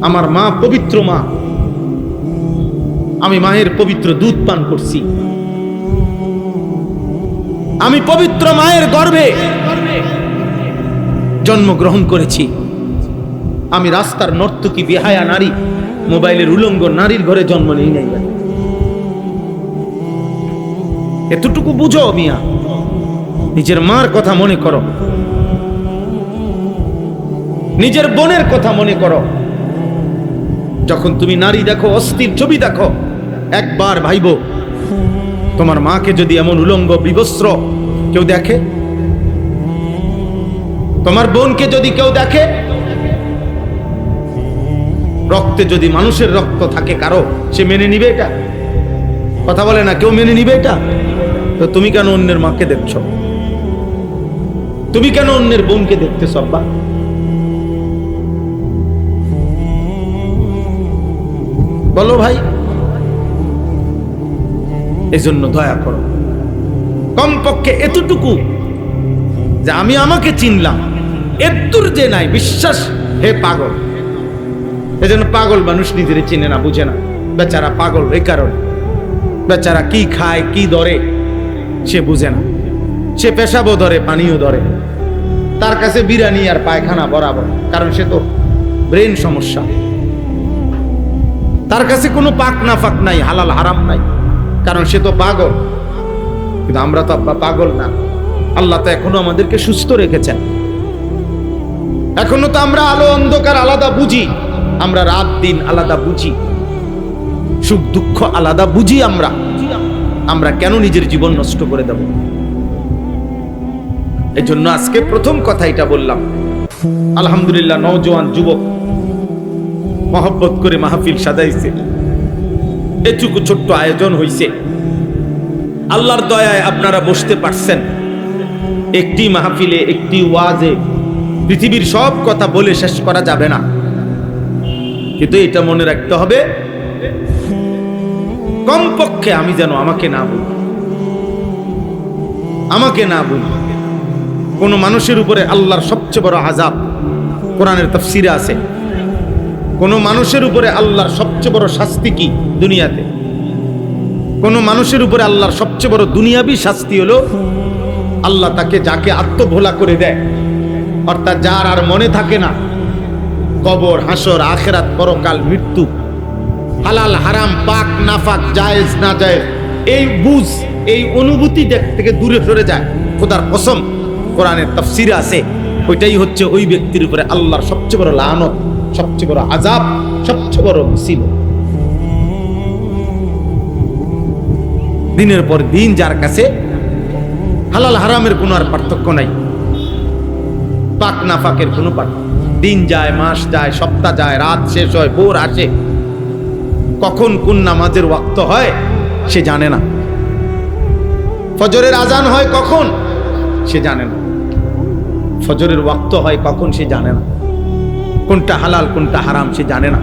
আমার মা পবিত্র মা, আমি মায়ের পবিত্র দুধ পান করছি, আমি পবিত্র মায়ের গর্ভে জন্মগ্রহণ করেছি। আমি রাস্তার নর্তকী বেহায়া নারী, মোবাইলের উলঙ্গ নারীর ঘরে জন্ম নেই নাই। এতটুকু বুঝো মিয়া, নিজের মার কথা মনে করো, নিজের বোনের কথা মনে করো। যখন তুমি নারী দেখো, অস্থির ছবি দেখো, একবার ভাইবো তোমার মাকে যদি এমন উলঙ্গ বিবস্ত্র কেউ দেখে, তোমার বোনকে যদি কেউ দেখে, রক্তে যদি মানুষের রক্ত থাকে কারো, সে মেনে নিবে এটা? কথা বলে না, কেউ মেনে নিবে এটা? তো তুমি কেন অন্যের মাকে দেখছো? তুমি কেন অন্যের বোনকে দেখতেছ? আব্বা বলো ভাই। এজন্য দয়া করো, কমপক্ষে এতটুকু যে আমি আমাকে চিনলাম, এত্তুর যে নাই বিশ্বাস। হে পাগল, এজন্য পাগল মানুষ নিজের চিনে না, বুঝে না। বেচারা পাগল এই কারণে, বেচারা কি খায় কি ধরে সে বুঝে না। সে পেশাবও ধরে, পানিও ধরে, তার কাছে বিরিয়ানি আর পায়খানা বরাবর, কারণ সে তো ব্রেন সমস্যা। তার কাছে কোনো পাক না ফাক নাই, হালাল হারাম নাই, কারণ সে তো পাগল। কিন্তু আমরা তো আব্বা পাগল না। আল্লাহ তো এখনো আমাদেরকে সুস্থ রেখেছেন। এখনো তো আমরা আলো অন্ধকার আলাদা বুঝি, আমরা রাত দিন আলাদা বুঝি, সুখ দুঃখ আলাদা বুঝি। আমরা কেন নিজের জীবন নষ্ট করে দেব? এই জন্য আজকে প্রথম কথা এটা বললাম। আলহামদুলিল্লাহ, নওজোয়ান যুবক মহব্বত করে মাহফিল সাজাইছে, এটুকু ছোট্ট আয়োজন হইছে। আল্লাহর দয়ায় আপনারা বসতে পারছেন। একটি মাহফিলে, একটি ওয়াজে পৃথিবীর সব কথা বলে শেষ করা যাবে না, কিন্তু এটা মনে রাখতে হবে, কমপক্ষে আমি যেন আমাকে না বলি, আমাকে না বলি। কোন মানুষের উপরে আল্লাহর সবচেয়ে বড় আযাব কোরআনের তাফসীরে আছে। কোন মানুষের উপরে আল্লাহর সবচেয়ে বড় শাস্তি কি দুনিয়াতে? কোন মানুষের উপরে আল্লাহর সবচেয়ে বড় দুনিয়াবী শাস্তি হলো, আল্লাহ তাকে যাকে আত্মভোলা করে দেয়, অর্থাৎ যার আর মনে থাকে না কবর, হাসর, আখিরাত, পরকাল, মৃত্যু, হালাল হারাম, পাক নাফাক, জায়েজ না জায়েজ, এই বুঝ, এই অনুভূতি থেকে দূরে সরে যায়। খোদার কসম, কোরআনের তাফসীরে আছে, ওইটাই হচ্ছে ওই ব্যক্তির উপরে আল্লাহর সবচেয়ে বড় লানত, সবচেয়ে বড় আযাব, সবচেয়ে বড় মুসিবত। দিনের পর দিন যার কাছে হালাল হারামের কোনো আর পার্থক্য নাই, পাক নাফাকের কোনো পার্থক্য, দিন যায়, মাস যায়, সপ্তাহ যায়, রাত শেষ হয়, ভোর আসে, কখন কোন নামাজের ওয়াক্ত হয় সে জানে না, ফজরের আজান হয় কখন সে জানে না, ফজরের ওয়াক্ত হয় কখন সে জানে না, কোনটা হালাল কোনটা হারাম সে জানে না।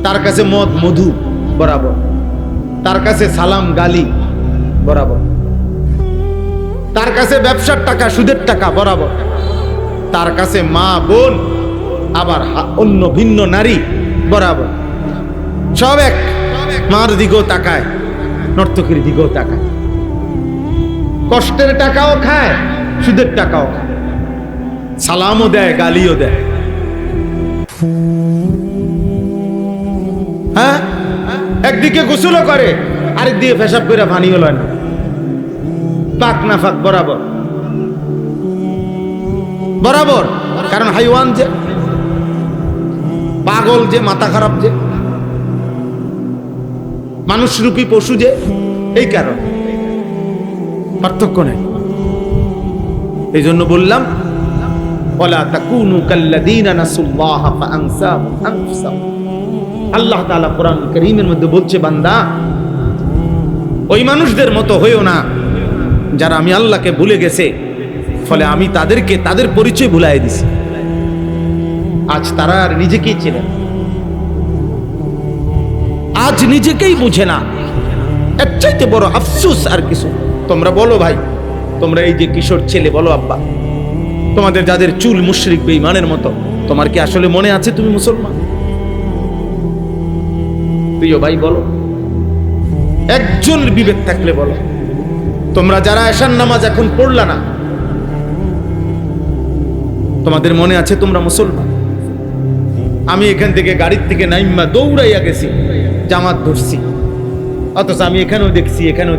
তার কাছে মদ মধু বরাবর, তার কাছে সালাম গালি বরাবর, তার কাছে ব্যবসার টাকা সুদের টাকা বরাবর, তার কাছে মা বোন আবার অন্য ভিন্ন নারী বরাবর, সব এক। মার দিকেও তাকায়, নর্তকীর দিকেও তাকায়, কষ্টের টাকাও খায়, সুদের টাকাও খায়, সালামও দেয়, গালিও দেয়। হ্যাঁ, একদিকে গোসলও করে, আরেকদিকে পেশাব করে পানিও লয় না, পাক নাফাক বরাবর বরাবর। কারণ হাইওয়ান যে, পাগল যে, মাথা খারাপ যে, মানুষরূপী পশু যে, এই কারণ পার্থক্য নেই। এই জন্য বললাম, ওয়ালা তাকুনু কাল্লাযীনা নাসুল্লাহা ফাআনসাহুম আনফুসাহুম। আল্লাহ তাআলা কোরআন কারীমের মধ্যে বলছে, বান্দা ওই মানুষদের মতো হইও না যারা আমি আল্লাহকে ভুলে গেছে, ফলে আমি তাদেরকে তাদের পরিচয় ভুলাই দিছি। আজ তারা আর নিজেকেই চেনে না, আজ নিজেকেই বুঝে না। এর চাইতে বড় আফসোস আর কিছু। তোমরা বলো ভাই, তোমরা এই যে কিশোর ছেলে, বলো আব্বা, তোমাদের যাদের চুল মুশরিক বেঈমানের মতো, তোমার কি আসলে মনে আছে তুমি মুসলমান? প্রিয় ভাই বলো, একজন বিবেক থাকলে বলো, তোমরা যারা এশার নামাজ এখন পড়লা না, তোমাদের মনে আছে তোমরা মুসলমান? আমি এখান থেকে গাড়ির থেকে নাইম্মা দৌড়াইয়া গেছি, জামাত ধরছি, অথচ আমি এখানেও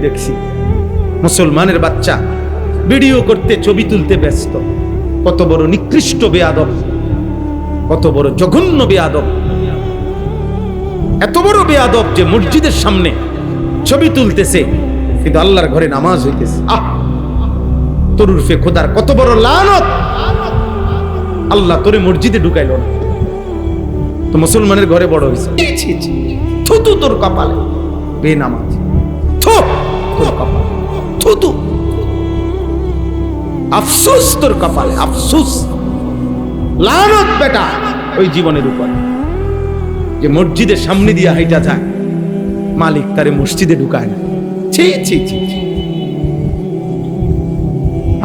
দেখছি মুসলমানের বাচ্চা ভিডিও করতে, ছবি তুলতে ব্যস্ত। কত বড় নিকৃষ্ট বেয়াদব, কত বড় জঘন্য বেয়াদব, এত বড় বেয়াদব যে মসজিদের সামনে ছবি তুলতেছে কিন্তু আল্লাহর ঘরে নামাজ হইতেছে। তোর উর্ফে খোদার কত বড় লানত! আল্লাহ তোরে মসজিদে ঢুকাইল না, তো মুসলমানের ঘরে বড় হয়েছে। থুতু তোর কপালে, বেনামাজ, তোর কপালে থুতু, আফসোস তোর কপালে, আফসোস, লানত বেটা ওই জীবনের উপর যে মসজিদের সামনে দিয়ে হাইটা যায়, মালিক তারে মসজিদে ঢুকায় না। ছি ছি ছি,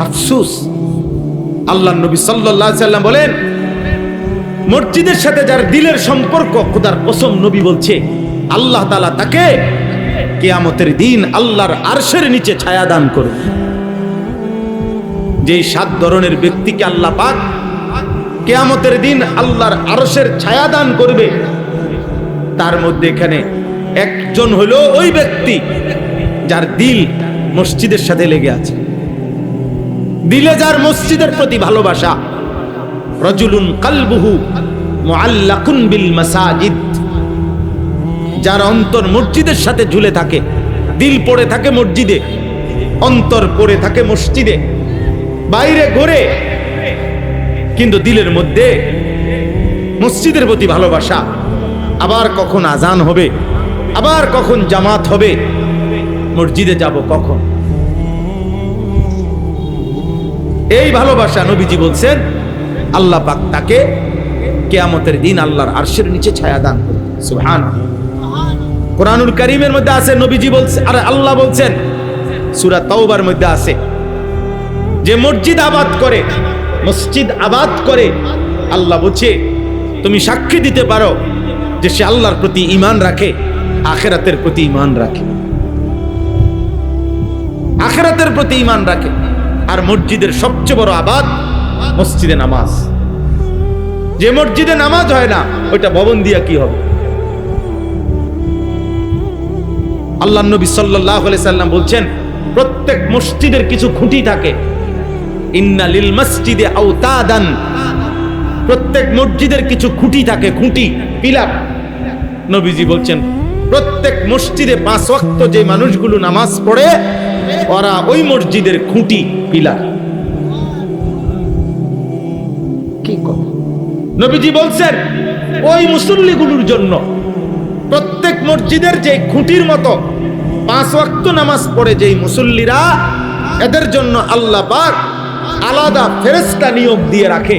আফসোস। আল্লাহ নবী সাল্লাল্লাহু আলাইহি সাল্লাম বলেন, মসজিদের সাথে যার দিলের সম্পর্ক, খোদার কসম নবী বলছে আল্লাহ তাআলা তাকে কিয়ামতের দিন আল্লাহর আরশের নিচে ছায়া দান করবে। যে 7 ধরনের ব্যক্তিকে আল্লাহ পাক কিয়ামতের দিন আল্লাহর আরশের ছায়া দান করবে, তার মধ্যে এখানে একজন হলো ওই ব্যক্তি যার দিল মসজিদের সাথে লেগে আছে, দিলে যার মসজিদের প্রতি ভালোবাসা। রাজুলুন কালবুহু মুআল্লাকুন বিল মাসাজিদ, যার অন্তর মসজিদের সাথে ঝুলে থাকে, দিল পড়ে থাকে মসজিদে, অন্তর পড়ে থাকে মসজিদে, বাইরে ঘুরে কিন্তু দিলের মধ্যে মসজিদের প্রতি ভালোবাসা। আবার কখন আজান হবে, আবার কখন জামাত হবে, মসজিদে যাব কখন, এই ভালোবাসা নবীজি বলছেন আল্লাহ পাক তাকে কিয়ামতের দিন আল্লাহর আরশের নিচে ছায়া দান করবে। সুবহানাল্লাহ। কোরআনুল কারীমের মধ্যে আছে, নবীজি বলছে, আর আল্লাহ বলছেন সূরা তাওবার মধ্যে আছে, যে মসজিদ আবাদ করে আল্লাহ বলছে তুমি সাক্ষী দিতে পারো যে সে আল্লাহর প্রতি ঈমান রাখে, আখিরাতের প্রতি ঈমান রাখে, আখিরাতের প্রতি ঈমান রাখে। আর মসজিদের সবচেয়ে বড় আবাদ মসজিদে নামাজ। যে মসজিদে নামাজ হয় না, ওইটা ভবন দিয়া কি হবে? আল্লাহ নবী সাল্লাল্লাহু আলাইহি সাল্লাম বলছেন, প্রত্যেক মসজিদের কিছু খুঁটি থাকে। ইন্না লিল মসজিদে আওতাদান, প্রত্যেক মসজিদের কিছু খুঁটি থাকে, খুঁটি, পিলার। নবীজি বলছেন প্রত্যেক মসজিদে 5 ওয়াক্ত যে মানুষগুলো নামাজ পড়ে ওরা ওই মসজিদের খুঁটি, পিলার। কি কথা! নবীজি বলছেন ওই মুসল্লিগুলোর জন্য প্রত্যেক মসজিদের যে খুঁটির মতো 5 ওয়াক্ত নামাজ পড়ে যেই মুসল্লিরা, এদের জন্য আল্লাহ পাক আলাদা ফেরেশতা নিয়োগ দিয়ে রাখে।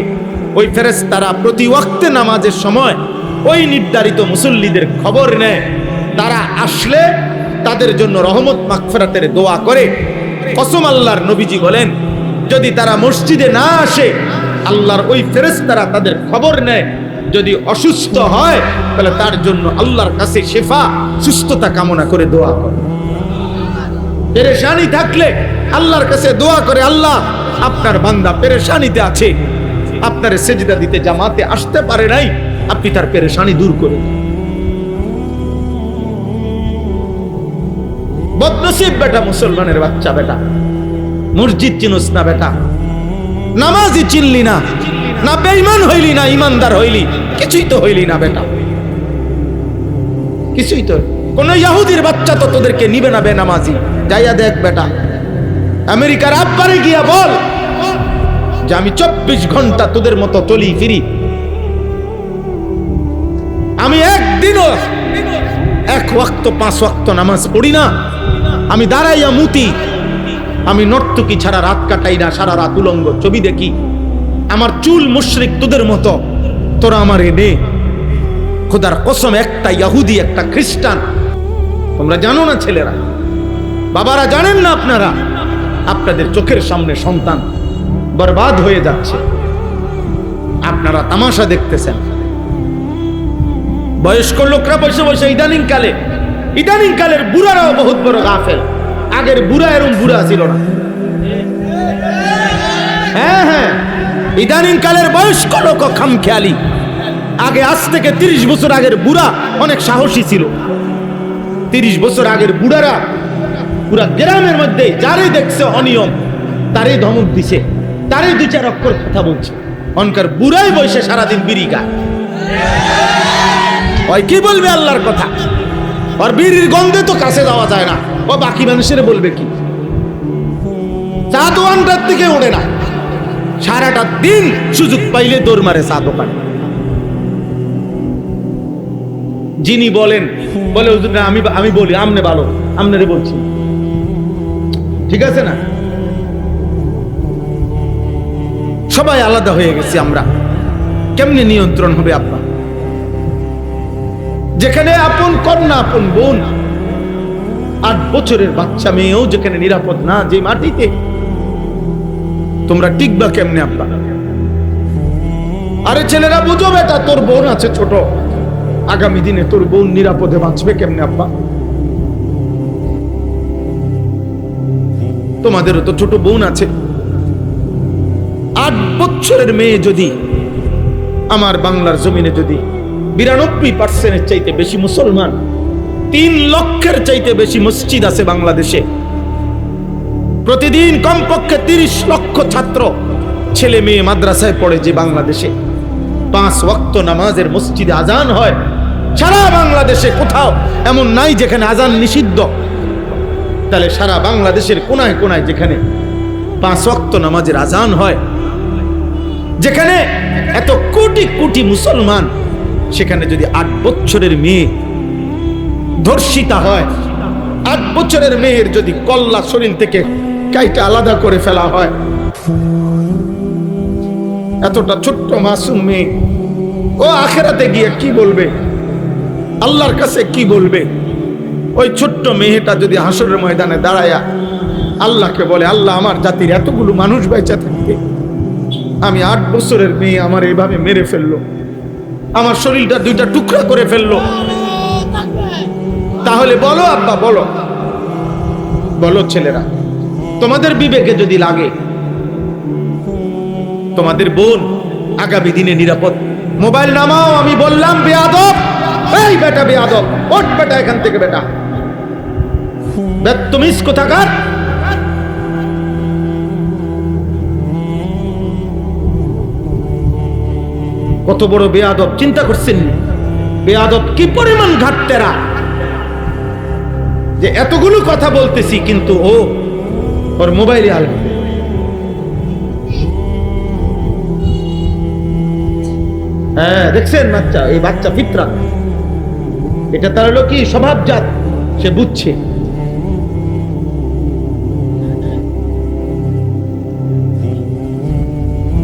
ওই ফেরেশতারা প্রতি ওয়াক্তে নামাজের সময় ওই নির্ধারিত মুসল্লিদের খবর নেয়, তারা আসলে তাদের জন্য রহমত মাগফিরাতের দোয়া করে। কসম আল্লাহর, নবীজি বলেন যদি তারা মসজিদে না আসে, আল্লাহর ওই ফেরেশতারা তাদের খবর নেয়, যদি অসুস্থ হয় তাহলে তার জন্য আল্লাহর কাছে শিফা, সুস্থতা কামনা করে দোয়া করে। পেরেশানি থাকলে আল্লাহর কাছে দোয়া করে, আল্লাহ আপনার বান্দা পেরেশানিতে আছে, আপনার সেজদা দিতে জামাতে আসতে পারে নাই, আপনি তার পেরেশানি দূর করে দেন। বদনসিব বেটা, মুসলমানের বাচ্চা বেটা, মসজিদ চিনস না বেটা, নামাজি চিনলি না, না বেঈমান হইলি, না ইমানদার হইলি, কিছুই তো হইলি না বেটা, কিছুই তো। কোন ইহুদির বাচ্চা তো তোদেরকে নিবে না বেনামাজি। যাইয়া দেখ বেটা, আমেরিকার আব্বারে গিয়া বল যে আমি 24 ঘন্টা তোদের মতো চলি ফিরি, আমি একদিনও 1 ওয়াক্ত 5 ওয়াক্ত নামাজ পড়ি না, আমি দাঁড়াইয়া মুতি, আমি নর্তকী ছাড়া রাত কাটাই না, সারা রাত উলঙ্গ ছবি দেখি, আমার চুল মুশরিক তোদের মতো, তোরা আমার এনে। খোদার কসম, একটা ইহুদি একটা খ্রিস্টান, তোমরা জানো না ছেলেরা, বাবারা জানেন না আপনারা, আপনাদের চোখের সামনে সন্তান বরবাদ হয়ে যাচ্ছে, আপনারা তামাশা দেখতেছেন। বয়স্ক লোকরা বসে বসে ইদানিং কালের বুড়ারাও বহুত বড় গাফেল। আগের বুড়া এরকম বুড়া ছিল না। হ্যাঁ, ইদানিং কালের বয়স্ক লোক খামখেয়ালি। আগে আজ থেকে 30 বছর আগের বুড়া অনেক সাহসী ছিল। 30 বছর আগের বুড়ারা পুরা গ্রামের মধ্যে যারে দেখছে অনিয়ম তারই ধমক দিছে, তারই 2-4 অক্ষর কথা বলছে। অনকার বুড়াই বসে সারাদিন বিড়ি খায়। ওই কি বলবে আল্লাহর কথা? আর বিড়ির গন্ধে তো কাছে যাওয়া যায় না। ও বাকি মানুষের বলবে কি? চা দোকানটার দিকে ওঠে না, সারাটা দিন সুযোগ পাইলে দৌড় মারে চা দোকান। যিনি বলে হুজুর না, আমি বলি আমনে ভালো, আমনেরে বলছি, ঠিক আছে না? সবাই আলাদা হয়ে গেছি আমরা। কেমনে নিয়ন্ত্রণ হবে আপনার? যেখানে আপন কন্যা, আপন বোন, 8 বছরের বাচ্চা মেয়েও যেখানে নিরাপদ না, যে মাটিতে, তোমরা টিকবা কেমনে আব্বা? আরে ছেলেরা বুঝো বেটা, তোর বোন আছে ছোট, আগামী দিনে তোর বোন নিরাপদে বাঁচবে কেমনে আব্বা? তোমাদেরও তো ছোট বোন আছে। 8 বছরের মেয়ে যদি আমার বাংলার জমিনে যদি 92% চাইতে বেশি মুসলমান, 3 লক্ষের চাইতে বেশি মসজিদ আছে বাংলাদেশে, প্রতিদিন কমপক্ষে 30 লক্ষ ছাত্র ছেলে মেয়ে মাদ্রাসায় পড়ে যে বাংলাদেশে, 5 ওয়াক্ত নামাজের মসজিদে আজান হয়। সারা বাংলাদেশে কোথাও এমন নাই যেখানে আজান নিষিদ্ধ। তাহলে সারা বাংলাদেশের কোনায় কোনায় যেখানে 5 ওয়াক্ত নামাজের আজান হয়, যেখানে এত কোটি কোটি মুসলমান, সেখানে যদি 8 বছরের মেয়ে ধর্ষিতা হয়, 8 বছরের মেয়ের যদি কল্লা শরীর থেকে কাইটা আলাদা করে ফেলা হয়, এতটা ছোট্ট মাসুম মেয়ে, ও আখেরাতে গিয়ে কি বলবে? আল্লাহর কাছে কি বলবে? ওই ছোট্ট মেয়েটা যদি হাসরের ময়দানে দাঁড়ায়া আল্লাহকে বলে, আল্লাহ আমার জাতির এতগুলো মানুষ বেঁচে থাকতে আমি 8 বছরের মেয়ে আমার এইভাবে মেরে ফেললো, আমার শরীরটা 2টা টুকরা করে ফেললো, তাহলে বলো আব্বা, বলো ছেলেরা, তোমাদের বিবেকে যদি লাগে তোমাদের বোন আগামী দিনে নিরাপদ? মোবাইল নামাও, আমি বললাম বেয়াদব, এই বেটা বেয়াদব, ওঠ বেটা এখান থেকে, বেটা বদতমিজ কোথাকার। কত বড় বেয়াদব চিন্তা করছেন? বেয়াদব কি পরিমাণ ঘাটতেরা যে এতগুলো কথা বলতেছি কিন্তু ওর মোবাইলে আলবে। হ্যাঁ দেখছেন বাচ্চা, এই বাচ্চা ফিতরা, এটা তার হলো কি স্বভাবজাত, সে বুঝছে।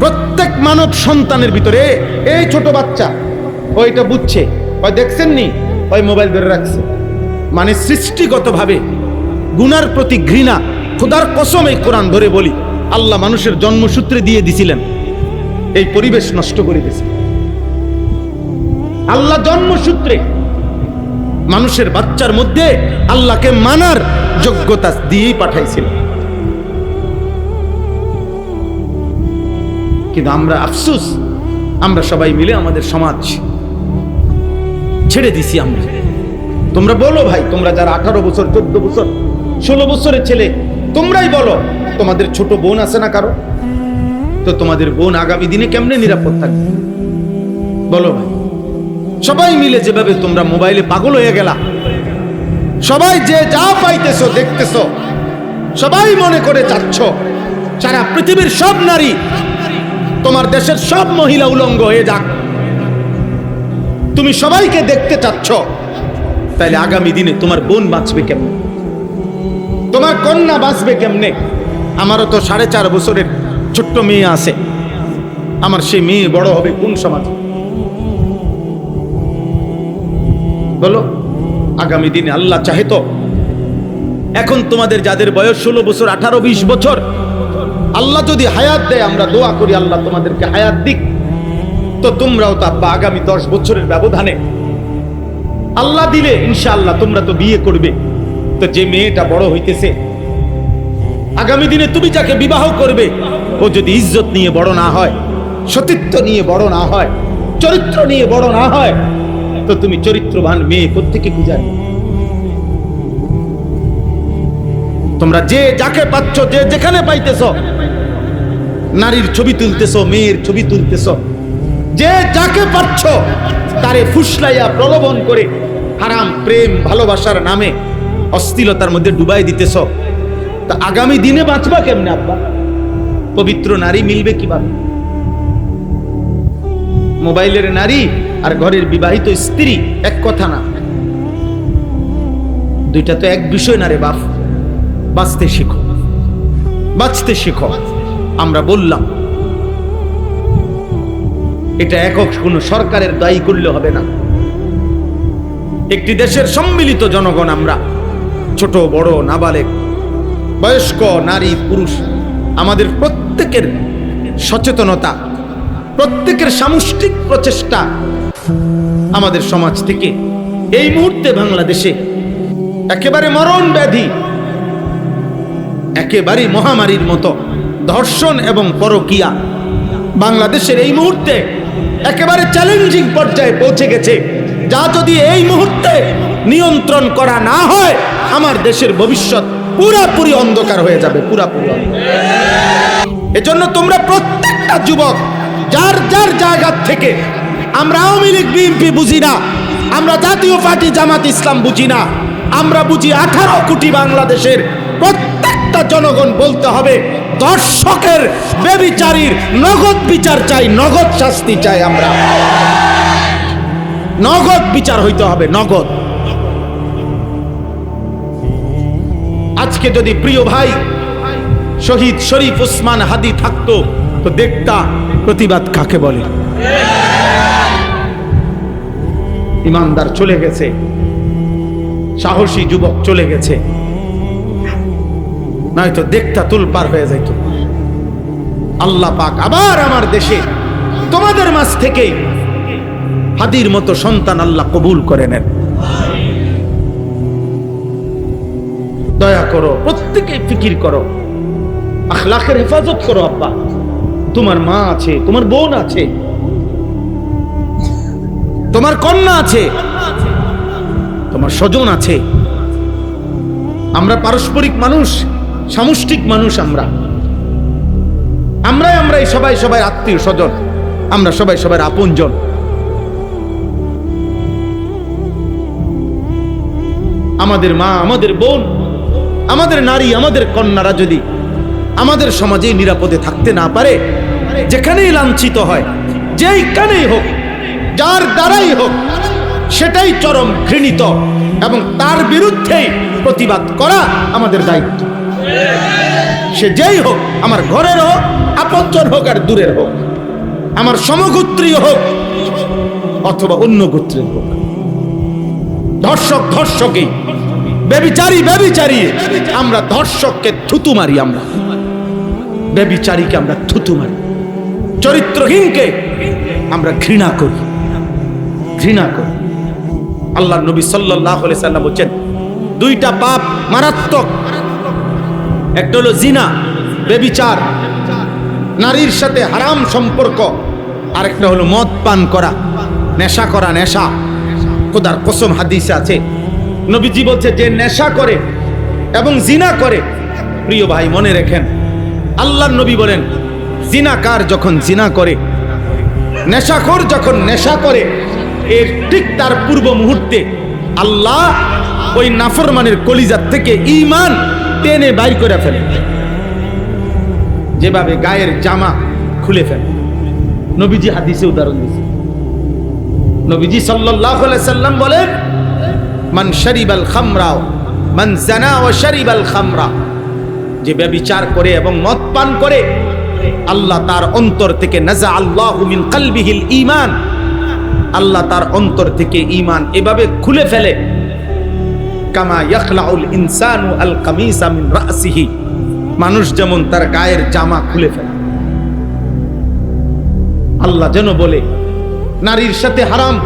প্রত্যেক মানব সন্তানের ভিতরে এই ছোট বাচ্চা ওইটা বুঝছে। ওই দেখছেন নি, ওই মোবাইল ধরে রাখছে, মানে সৃষ্টিগতভাবে গুনার প্রতি ঘৃণা। খোদার কসম এই কোরআন ধরে বলি, আল্লাহ মানুষের জন্মসূত্রে দিয়ে দিছিলেন, এই পরিবেশ নষ্ট করে দিয়েছে। আল্লাহ জন্মসূত্রে মানুষের বাচ্চার মধ্যে আল্লাহকে মানার যোগ্যতা দিয়েই পাঠাইছিলেন। কিন্তু আমরা আফসোস, আমরা সবাই মিলে আমাদের সমাজ ছেড়ে দিছি আমরা। তোমরা বলো ভাই, তোমরা যারা 18 বছর 14 বছর 16 বছরের ছেলে, তোমরাই বলো, তোমাদের ছোট বোন আছে না কারো? তো তোমাদের বোন আগামী দিনে কেমনে নিরাপদ থাকবে? বলো ভাই। সবাই মিলে যেভাবে তোমরা মোবাইলে পাগল হয়ে গেলা, সবাই যে যা পাইতেছো দেখতেছো, সবাই মনে করে যাচ্ছ সারা পৃথিবীর সব নারী, তোমার দেশের সব মহিলা উলঙ্গ হয়ে যাক, তুমি সবাইকে দেখতে চাচ্ছ। তাইলে আগামী দিনে তোমার বোন বাঁচবে কেমনে? তোমার কন্যা বাঁচবে কেমনে? আমারও তো 4.5 বছরের ছোট্ট মেয়ে আছে, আমার সেই মেয়ে বড় হবে কোন সমাজে? বলো, আগামী দিনে আল্লাহ চাহে তো এখন তোমাদের যাদের বয়স 16 বছর 18-20 বছর, আল্লাহ যদি হায়াত দেয়, আমরা দোয়া করি আল্লাহ তোমাদেরকে হায়াত দিক, তো তোমরাও তো আব্বা আগামী 10 বছরের ব্যবধানে আল্লাহ দিলে ইনশাআল্লাহ তোমরা তো বিয়ে করবে। তো যে মেয়েটা বড় হইতেছে, আগামী দিনে তুমি যাকে বিবাহ করবে, ও যদি ইজ্জত নিয়ে বড় না হয়, সতীত্ব নিয়ে বড় না হয়, চরিত্র নিয়ে বড় না হয়, তো তুমি চরিত্রবান মেয়ে কোত্থেকে খুঁজে আনবে? তোমরা যে যাকে পাচ্ছ, যে যেখানে পাইতেছ, নারীর ছবি তুলতেছ, মেয়ের ছবি তুলতেছ, যে যাকে পাচ্ছ তারে ফুসলাইয়া প্রলোভন করে হারাম প্রেম ভালোবাসার নামে অশ্লীলতার মধ্যে ডুবাই দিতেছ। তা আগামী দিনে বাঁচবা কেমনে আব্বা? পবিত্র নারী মিলবে কিভাবে? মোবাইলের নারী আর ঘরের বিবাহিত স্ত্রী এক কথা না, দুইটা তো এক বিষয় না রে বাপ। বাঁচতে শিখো, বাঁচতে শিখো। আমরা বললাম এটা একক কোন সরকারের দায়ী করলে হবে না। একটি দেশের সম্মিলিত জনগণ আমরা, ছোট বড় নাবালেগ বয়স্ক নারী পুরুষ, আমাদের প্রত্যেকের সচেতনতা, প্রত্যেকের সামষ্টিক প্রচেষ্টা আমাদের সমাজ থেকে এই মুহূর্তে বাংলাদেশে একেবারে মরণ ব্যাধি, একেবারে মহামারীর মতো ধর্ষণ এবং পরকীয়া বাংলাদেশের এই মুহূর্তে একেবারে চ্যালেঞ্জিং পর্যায়ে পৌঁছে গেছে। যা যদি এই মুহূর্তে নিয়ন্ত্রণ করা না হয়, আমার দেশের ভবিষ্যৎ পুরাপুরি অন্ধকার হয়ে যাবে, পুরাপুরি। এজন্য তোমরা প্রত্যেকটা যুবক যার যার জায়গা থেকে, আমরা আওয়ামী লীগ বিএনপি বুঝি না, আমরা জাতীয় পার্টি জামাত ইসলাম বুঝি না, আমরা বুঝি 18 কোটি বাংলাদেশের প্রত্যেকটা জনগণ বলতে হবে ধর্ষকের ব্যভিচারীর নগদ বিচার চাই, নগদ শাস্তি চাই। আমরা নগদ বিচার হইতে হবে, নগদ। আজকে যদি প্রিয় ভাই শহীদ শরীফ ওসমান হাদি থাকতো, তো দেখতা প্রতিবাদ কাকে বলে। ইমানদার চলে গেছে, সাহসী যুবক চলে গেছে, নয়তো দেখতা তুলপার হয়ে যাইত। আল্লাহ পাক আবার আমার দেশে তোমাদের মাঝ থেকে হাদির মতো সন্তান আল্লাহ কবুল করে নেন। দয়া করো, প্রত্যেকে ফিকির করো, আখলাকের হেফাজত করো। আব্বা, তোমার মা আছে, তোমার বোন আছে, তোমার কন্যা আছে, তোমার স্বজন আছে। আমরা পারস্পরিক মানুষ, সামষ্টিক মানুষ। আমরাই সবাই সবাই আত্মীয় স্বজন, আমরা সবাই সবার আপনজন। আমাদের মা, আমাদের বোন, আমাদের নারী, আমাদের কন্যারা যদি আমাদের সমাজে নিরাপদে থাকতে না পারে, যেখানেই লাঞ্ছিত হয়, যেইখানেই হোক, যার দ্বারাই হোক, সেটাই চরম ঘৃণিত, এবং তার বিরুদ্ধেই প্রতিবাদ করা আমাদের দায়িত্ব। সে যেই হোক, আমার ঘরের হোক, আপনজন হোক আর দূরের হোক, আমার সমগোত্রীয় হোক অথবা অন্য গোত্রের হোক। ধর্ষক ধর্ষকই, ব্যভিচারী ব্যভিচারী। আমরা ধর্ষককে থুতু মারি, আমরা ব্যভিচারীকে আমরা থুতু মারি, চরিত্রহীনকে আমরা ঘৃণা করি, ঘৃণা করি। আল্লাহ নবী সাল্লাল্লাহু আলাইহি সাল্লাম বলেন, দুইটা পাপ মারাত্মক, একটা হলো জিনা, ব্যভিচার, নারীর সাথে হারাম সম্পর্ক, আর একটা হলো মদ পান করা, নেশা করা, নেশা। খোদার কসম হাদিসে আছে, নবীজি বলছে যে নেশা করে এবং জিনা করে, প্রিয় ভাই মনে রাখেন, আল্লাহর নবী বলেন জিনাকার যখন জিনা করে, নেশাখোর যখন নেশা করে, এর ঠিক তার পূর্ব মুহূর্তে আল্লাহ ওই নাফরমানের কলিজার থেকে ঈমান টেনে বাইর করে ফেলে, যেভাবে গায়ের জামা খুলে ফেলে। নবীজি হাদিসে উদাহরণ দিয়েছে। নবীজি সাল্লাল্লাহু আলাইহি সাল্লাম বলেন, মান শারিবাল খামরা মান জানা ওয়া শারিবাল খামরা, যে ব্যভিচার করে এবং মদ পান করে, আল্লাহ তার অন্তর থেকে নাজা আল্লাহু মিন কলবিহিল ঈমান, আল্লাহ তার অন্তর থেকে ঈমান এভাবে খুলে ফেলে, কামা ইয়াখলাউল ইনসানু আল কামিসা মিন রাসিহি, মানুষ যেমন তার গায়ের জামা খুলে ফেলে। আল্লাহ যেন বলে নারীর সাথে হারাম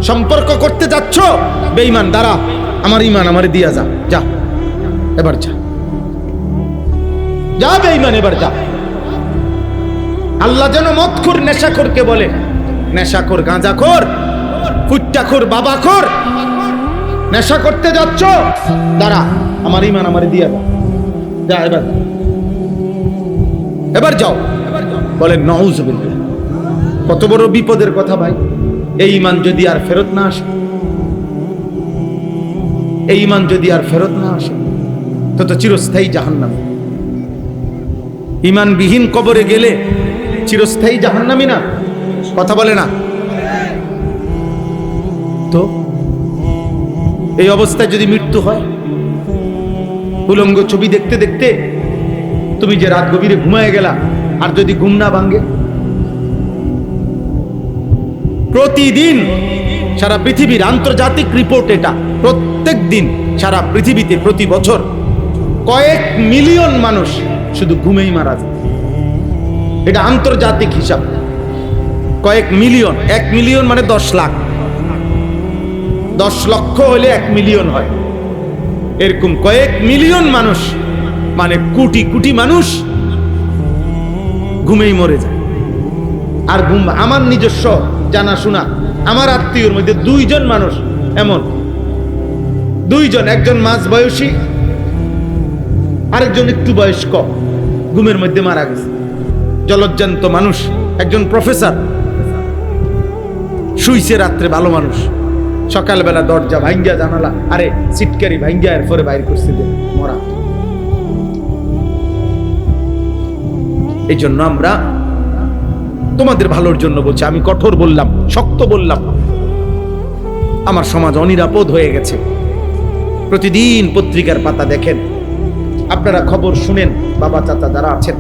সম্পর্ক করতে যাচ্ছ, বেঈমান, দাঁড়া, আমার ঈমান আমারে দিয়া যা, যা এবার যা, যা বেঈমান, এবার যা। আল্লাহ যেন মদখোর নেশাখোরকে বলে, নেশাখোর, গাঁজাখোর, ফুট্টাখোর, বাবাখোর, নেশা করতে যাচ্ছ, দাঁড়া, আমার ঈমান আমারে দিয়া যা, যা এবার, এবার যাও। বলেন নাউযুবিল্লাহ। কত বড় বিপদের কথা ভাই। এই ঈমান যদি আর ফেরত না আসে, এই ঈমান যদি আর ফেরত না আসে, তো চিরস্থায়ী জাহান্নাম। ঈমানবিহীন কবরে গেলে চিরস্থায়ী জাহান্নামী না? কথা বলে না তো? এই অবস্থায় যদি মৃত্যু হয়, উলঙ্গ ছবি দেখতে দেখতে তুমি যে রাত গভীরে ঘুমায় গেলা, আর যদি ঘুম না ভাঙ্গে, প্রতিদিন সারা পৃথিবীর আন্তর্জাতিক রিপোর্ট এটা, প্রত্যেক দিন সারা পৃথিবীতে প্রতি বছর কয়েক মিলিয়ন মানুষ শুধু ঘুমেই মারা যায়। এটা আন্তর্জাতিক হিসাব, কয়েক মিলিয়ন। 1 মিলিয়ন মানে 10 লাখ, 10 লক্ষ হলে 1 মিলিয়ন হয়। এরকম কয়েক মিলিয়ন মানুষ, মানে কোটি কোটি মানুষ ঘুমেই মরে যায়। আর ঘুম, আমার নিজস্ব জানাশোনা, আমার আত্মীয়র মধ্যে 2 জন মানুষ এমন, 2 জন, একজন মাঝ বয়সী, আরেকজন একটু বয়স্ক, ঘুমের মধ্যে মারা গেছে। জলজ্জান্ত মানুষ, একজন প্রফেসর, শুইছে রাত্রে, ভালো মানুষ, সকালবেলা দরজা ভাঙ্গা, জানালা, আরে সিটকারি ভাঙ্গা এরপরে বাইর করছে, মরা। এই জন্য আমরা তোমাদের ভালোর জন্য বলছি, আমি কঠোর বললাম, শক্ত বললাম। আমার সমাজ অনিরাপদ হয়ে গেছে। প্রতিদিন পত্রিকার পাতা দেখেন, আপনারা খবর শুনেন, বাবা চাচা যারা আছেন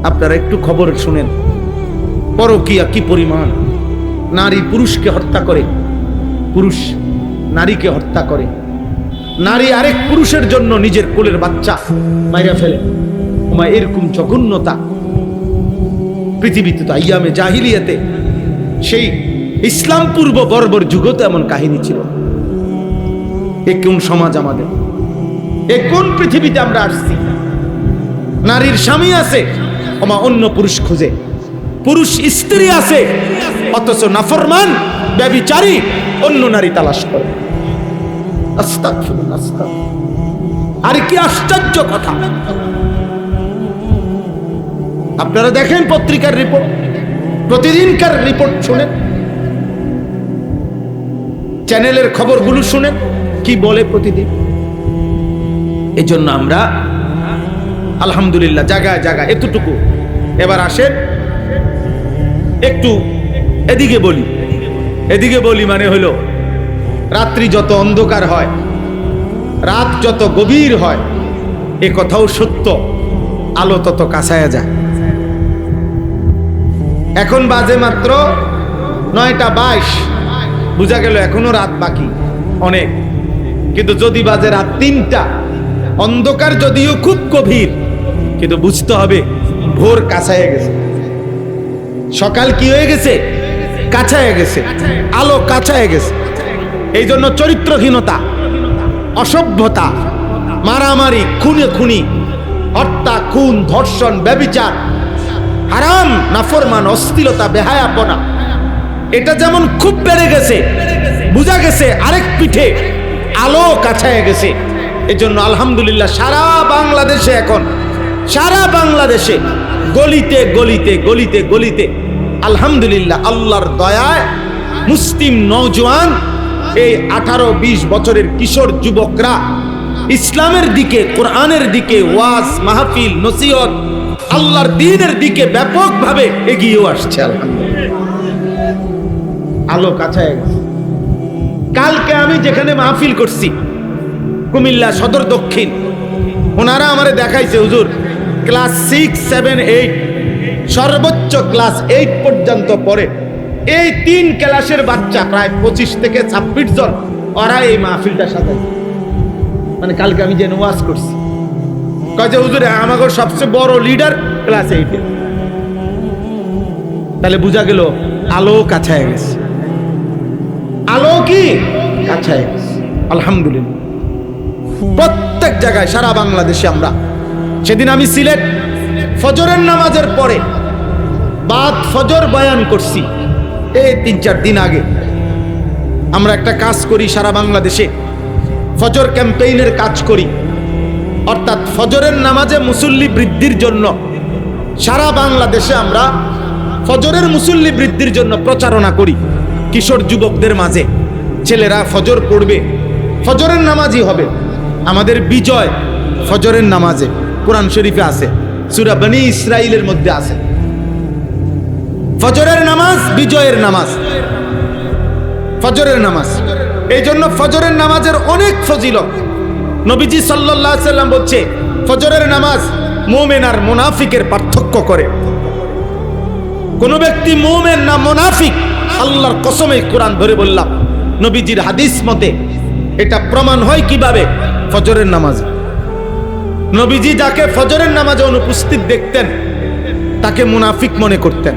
আপনারা একটু খবর শুনেন, পরকীয়া কি পরিমাণ। নারী পুরুষকে হত্যা করে, পুরুষ নারীকে হত্যা করে, নারী আরেক পুরুষের জন্য নিজের কোলের বাচ্চা মাইরা ফেলে। এরকম জঘন্যতা পৃথিবীতে তো আইয়ামে জাহিলিয়াতে, সেই ইসলাম পূর্ব বর্বর যুগতে এমন কাহিনী ছিল। এ কোন সমাজ আমাদের? এ কোন পৃথিবীতে আমরা আসছি? নারীর স্বামী আছে, অন্য পুরুষ খুঁজে, পুরুষ স্ত্রী আছে, অথচ নাফরমান ব্যভিচারী অন্য নারী তালাশ করে। আস্তাগফিরুল্লাহ, আস্তাগফিরুল্লাহ। আর কি আশ্চর্য কথা! আপনারা দেখেন পত্রিকার রিপোর্ট, প্রতিদিনকার রিপোর্ট শুনেন, চ্যানেলের খবরগুলো শুনেন, কি বলে প্রতিদিন। এই জন্য আমরা আলহামদুলিল্লাহ জায়গায় জায়গায় এতটুকু। এবার আসেন একটু এদিকে বলি। এদিকে বলি মানে হলো, রাত্রি যত অন্ধকার হয়, রাত যত গভীর হয়, এ কথাও সত্য, আলো তত কাছায়া যায়। এখন বাজে মাত্র 9টা 22, বুঝা গেল এখনো রাত বাকি অনেক। কিন্তু যদি বাজে রাত 3টা, অন্ধকার যদিও খুব গভীর, কিন্তু বুঝতে হবে ভোর কাছায় গেছে, সকাল কি হয়ে গেছে, কাছায় গেছে, আলো কাছায় গেছে। এই জন্য চরিত্রহীনতা, অসভ্যতা, মারামারি, খুনি, হত্যা, খুন, ধর্ষণ, ব্যভিচার, হারাম, নাফরমান, অশ্লীলতা, বেহায়াপনা, এটা যেমন খুব বেড়ে গেছে, বুঝা গেছে আরেক পিঠে আলো কাছায় গেছে। এজন্য আলহামদুলিল্লাহ সারা বাংলাদেশে এখন, সারা বাংলাদেশে গলিতে গলিতে গলিতে গলিতে আলহামদুলিল্লাহ আল্লাহর দয়ায় মুসলিম নওজোয়ান, এই 18-20 বছরের কিশোর যুবকরা ইসলামের দিকে, কোরআনের দিকে, ওয়াজ মাহফিল, নসিহত, আল্লাহর দ্বীনের দিকে ব্যাপকভাবে এগিয়েও আসছে। আলহামদুলিল্লাহ আলো কাছায় গেছে। কালকে আমি যেখানে মাহফিল করছি, কুমিল্লা সদর দক্ষিণ, ওনারা আমারে দেখাইছে, হুজুর ক্লাস 6, 7, 8, সর্বোচ্চ ক্লাস 8 পর্যন্ত পড়ে এই 3 ক্লাসের বাচ্চা প্রায় 25 থেকে 26 জন, ওরা এই মাহফিলটা সাজাইছে। মানে কালকে আমি যে ওয়াজ করছি, কয় যে হুজুর আমাদের সবচেয়ে বড় লিডার ক্লাস 8-এ। তাহলে বোঝা গেল আলো কাছায় গেছে, আলো কি কাছায় গেছে। আলহামদুলিল্লাহ, প্রত্যেক জায়গায় সারা বাংলাদেশে আমরা, সেদিন আমি সিলেট ফজরের নামাজের পরে বাদ ফজর বয়ান করছি, এই 3-4 দিন আগে। আমরা একটা কাজ করি সারা বাংলাদেশে, ফজর ক্যাম্পেইনের কাজ করি, অর্থাৎ ফজরের নামাজে মুসল্লি বৃদ্ধির জন্য সারা বাংলাদেশে আমরা ফজরের মুসল্লি বৃদ্ধির জন্য প্রচারণা করি। কিশোর যুবকদের মাঝে ছেলেরা ফজর পড়বে, ফজরের নামাজই হবে। আমাদের বিজয় ফজরের নামাজে, কোরআন শরীফে আছে, সূরা বনী ইসরাইলের মধ্যে আছে। ফজরের নামাজ বিজয়ের নামাজ, ফজরের নামাজ। এই জন্য ফজরের নামাজের অনেক ফজিলত। নবীজি সাল্লাল্লাহু আলাইহি সাল্লাম বলছে, ফজরের নামাজ মুমিন আর মুনাফিকের পার্থক্য করে। কোন ব্যক্তি মুমিন না মুনাফিক, আল্লাহর কসমে কোরআন ধরে বললাম, নবীজির হাদিস মতে এটা প্রমাণ হয় কিভাবে? ফজরের নামাজ। নবীজি যাকে ফজরের নামাজে অনুপস্থিত দেখতেন তাকে মুনাফিক মনে করতেন।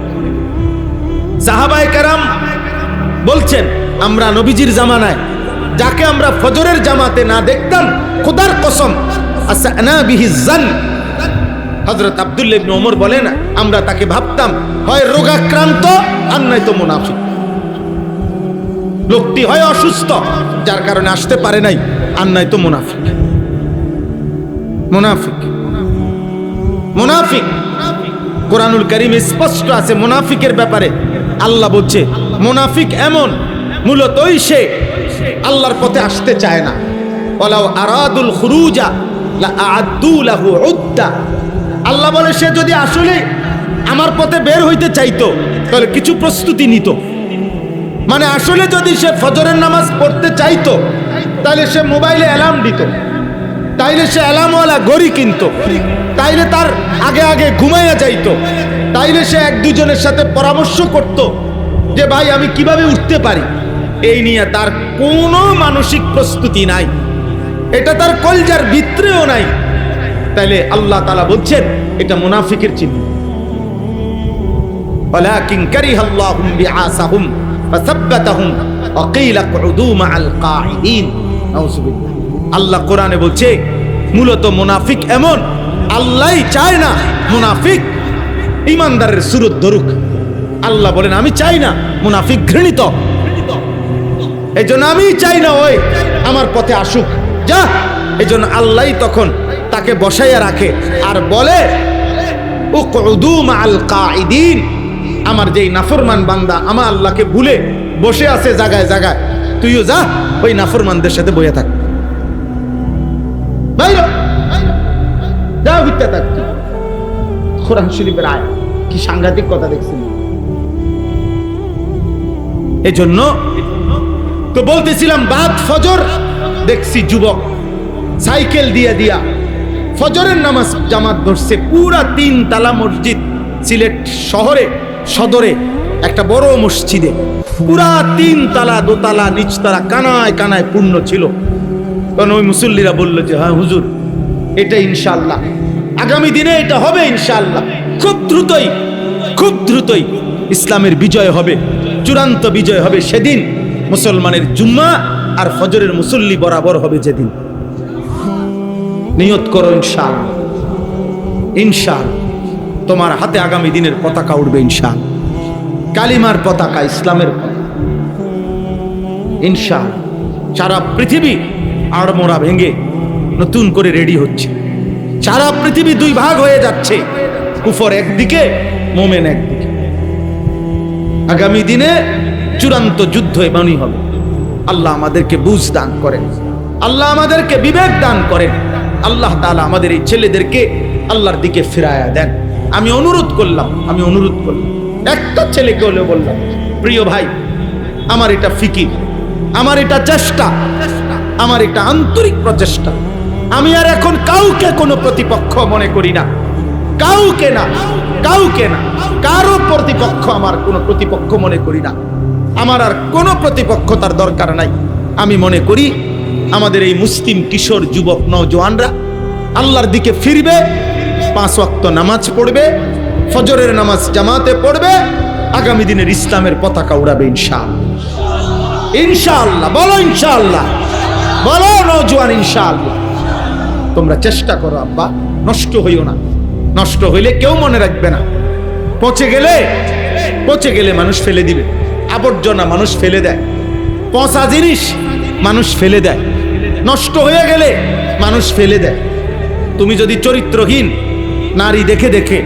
সাহাবায়ে কেরাম বলছেন, আমরা নবীজির জামানায় যাকে আমরা ফজরের জামাতে না দেখতাম, খোদার কসম আসানা বিহি জান, হযরত আব্দুল্লাহ ইবনে ওমর বলেন, আমরা তাকে ভাবতাম হয় রোগাক্রান্ত আর নয়তো মুনাফিক। লোকটি হয় অসুস্থ যার কারণে আসতে পারে নাই, আর নয়তো মুনাফিক। মুনাফিক মুনাফিক কোরআনুল কারীমে স্পষ্ট আছে মুনাফিকের ব্যাপারে। আল্লাহ বলছে, মুনাফিক এমন মূলতই সে আল্লাহর পথে আসতে চায় না। ওয়ালাউ আরাদুল খুরুজা লা আ'আদ্দু লাহু উদ্দা। আল্লাহ বলে, সে যদি আসলে আমার পথে বের হইতে চাইতো তাহলে কিছু প্রস্তুতি নিত। মানে আসলে যদি সে ফজরের নামাজ পড়তে চাইতো তাহলে সে মোবাইলে অ্যালার্ম দিত, তাইলে সে অ্যালার্মওয়ালা ঘড়ি কিনতো, তাইলে তার আগে আগে ঘুমাইয়া যাইতো, তাইলে সে 1-2 জনের সাথে পরামর্শ করত যে ভাই আমি কিভাবে উঠতে পারি। এই নিয়ে তার কোনো মানসিক প্রস্তুতি নাই, এটা তার কলজার ভিতরেও নাই। তাইলে আল্লাহ তাআলা বলছেন এটা মুনাফিকের চিহ্ন। ওয়ালাকিন কারিহাল্লাহু বিআসাহুম ফাসাব্বাতাহুম ওয়া কিলা কুদু মাআল কাঈদিন। নাউযুবিল্লাহ। আল্লাহ কোরআনে বলছে, মূলত মুনাফিক এমন, আল্লাহই চায় না মুনাফিক ইমানদারের সুরত ধরুক। আল্লাহ বলেন, আমি চাই না মুনাফিক ঘৃণিত, এই জন্য আমি চাই না ওই আমার পথে আসুক, যা। এই জন্য আল্লাহই তখন তাকে বসাইয়া রাখে আর বলে, উকউদু মাআল কাঈদিন। আমার যেই নাফরমান বান্দা আমার আল্লাহকে ভুলে বসে আছে জায়গায় জায়গায়, তুইও যা ওই নাফরমানদের সাথে বইয়া থাক, বাইরে যা, হইতে থাক। কোরআন শরীফের আয়াত, কি সাংঘাতিক কথা দেখছেন। এই জন্য তো বলতেছিলাম, বাদ ফজর দেখছি যুবক সাইকেল দিয়া দিয়া ফজরের নামাজ জামাত ধরছে। পুরা 3 তালা মসজিদ, সিলেট শহরে সদরে একটা বড় মসজিদে পুরা 3 তালা, 2 তালা, নিচতলা কানায় কানায় পূর্ণ ছিল। তখন ওই মুসল্লিরা বললো যে হ্যাঁ হুজুর, এটা ইনশাআল্লাহ আগামী দিনে এটা হবে ইনশাআল্লাহ। খুব দ্রুতই ইসলামের বিজয় হবে, চূড়ান্ত বিজয় হবে সেদিন। মুসলমানের জুম্মা আর ফজরের মুসল্লি বরাবর হবে যেদিন। নিয়ত করো ইনশাআল্লাহ, ইনশাআল্লাহ তোমার হাতে আগামী দিনের পতাকা উঠবে ইনশাআল্লাহ, কালিমার পতাকা, ইসলামের পতাকা ইনশাআল্লাহ। সারা পৃথিবী আড়মোড়া ভেঙে নতুন করে রেডি হচ্ছে। সারা পৃথিবী 2 ভাগ হয়ে যাচ্ছে, কুফর একদিকে, মোমেন একদিকে। আগামী দিনে চূড়ান্ত যুদ্ধ এমনই হবে। আল্লাহ আমাদেরকে বুঝ দান করেন, আল্লাহ আমাদেরকে বিবেক দান করেন, আল্লাহ তাআলা আমাদের এই ছেলেদেরকে আল্লাহর দিকে ফিরায়া দেন। আমি অনুরোধ করলাম, একটা ছেলেকে হলেও বললাম, প্রিয় ভাই, আমার এটা ফিকির, আমার এটা চেষ্টা, আমার এটা আন্তরিক প্রচেষ্টা। আমি আর এখন কাউকে কোনো প্রতিপক্ষ মনে করি না, কাউকে না, কারো প্রতিপক্ষ আমার কোনো প্রতিপক্ষ মনে করি না। আমার আর কোনো প্রতিপক্ষতার দরকার নাই। আমি মনে করি আমাদের এই মুসলিম কিশোর যুবক নওজোয়ানরা আল্লাহর দিকে ফিরবে, 5 ওয়াক্ত নামাজ পড়বে, ফজরের নামাজ জামাতে পড়বে, আগামী দিনের ইসলামের পতাকা উড়াবে ইনশাআল্লাহ। ইনশাআল্লাহ বলো, ইনশাআল্লাহ বলো নওজোয়ান, ইনশাআল্লাহ। তোমরা চেষ্টা করো আব্বা, নষ্ট হইও না। নষ্ট হইলে কেউ মনে রাখবে না। পচে গেলে মানুষ ফেলে দিবে। আবর্জনা মানুষ ফেলে দেয়, পচা জিনিস মানুষ ফেলে দেয়, নষ্ট হয়ে গেলে মানুষ ফেলে দেয়। তুমি যদি চরিত্রহীন নারী দেখে দেখে,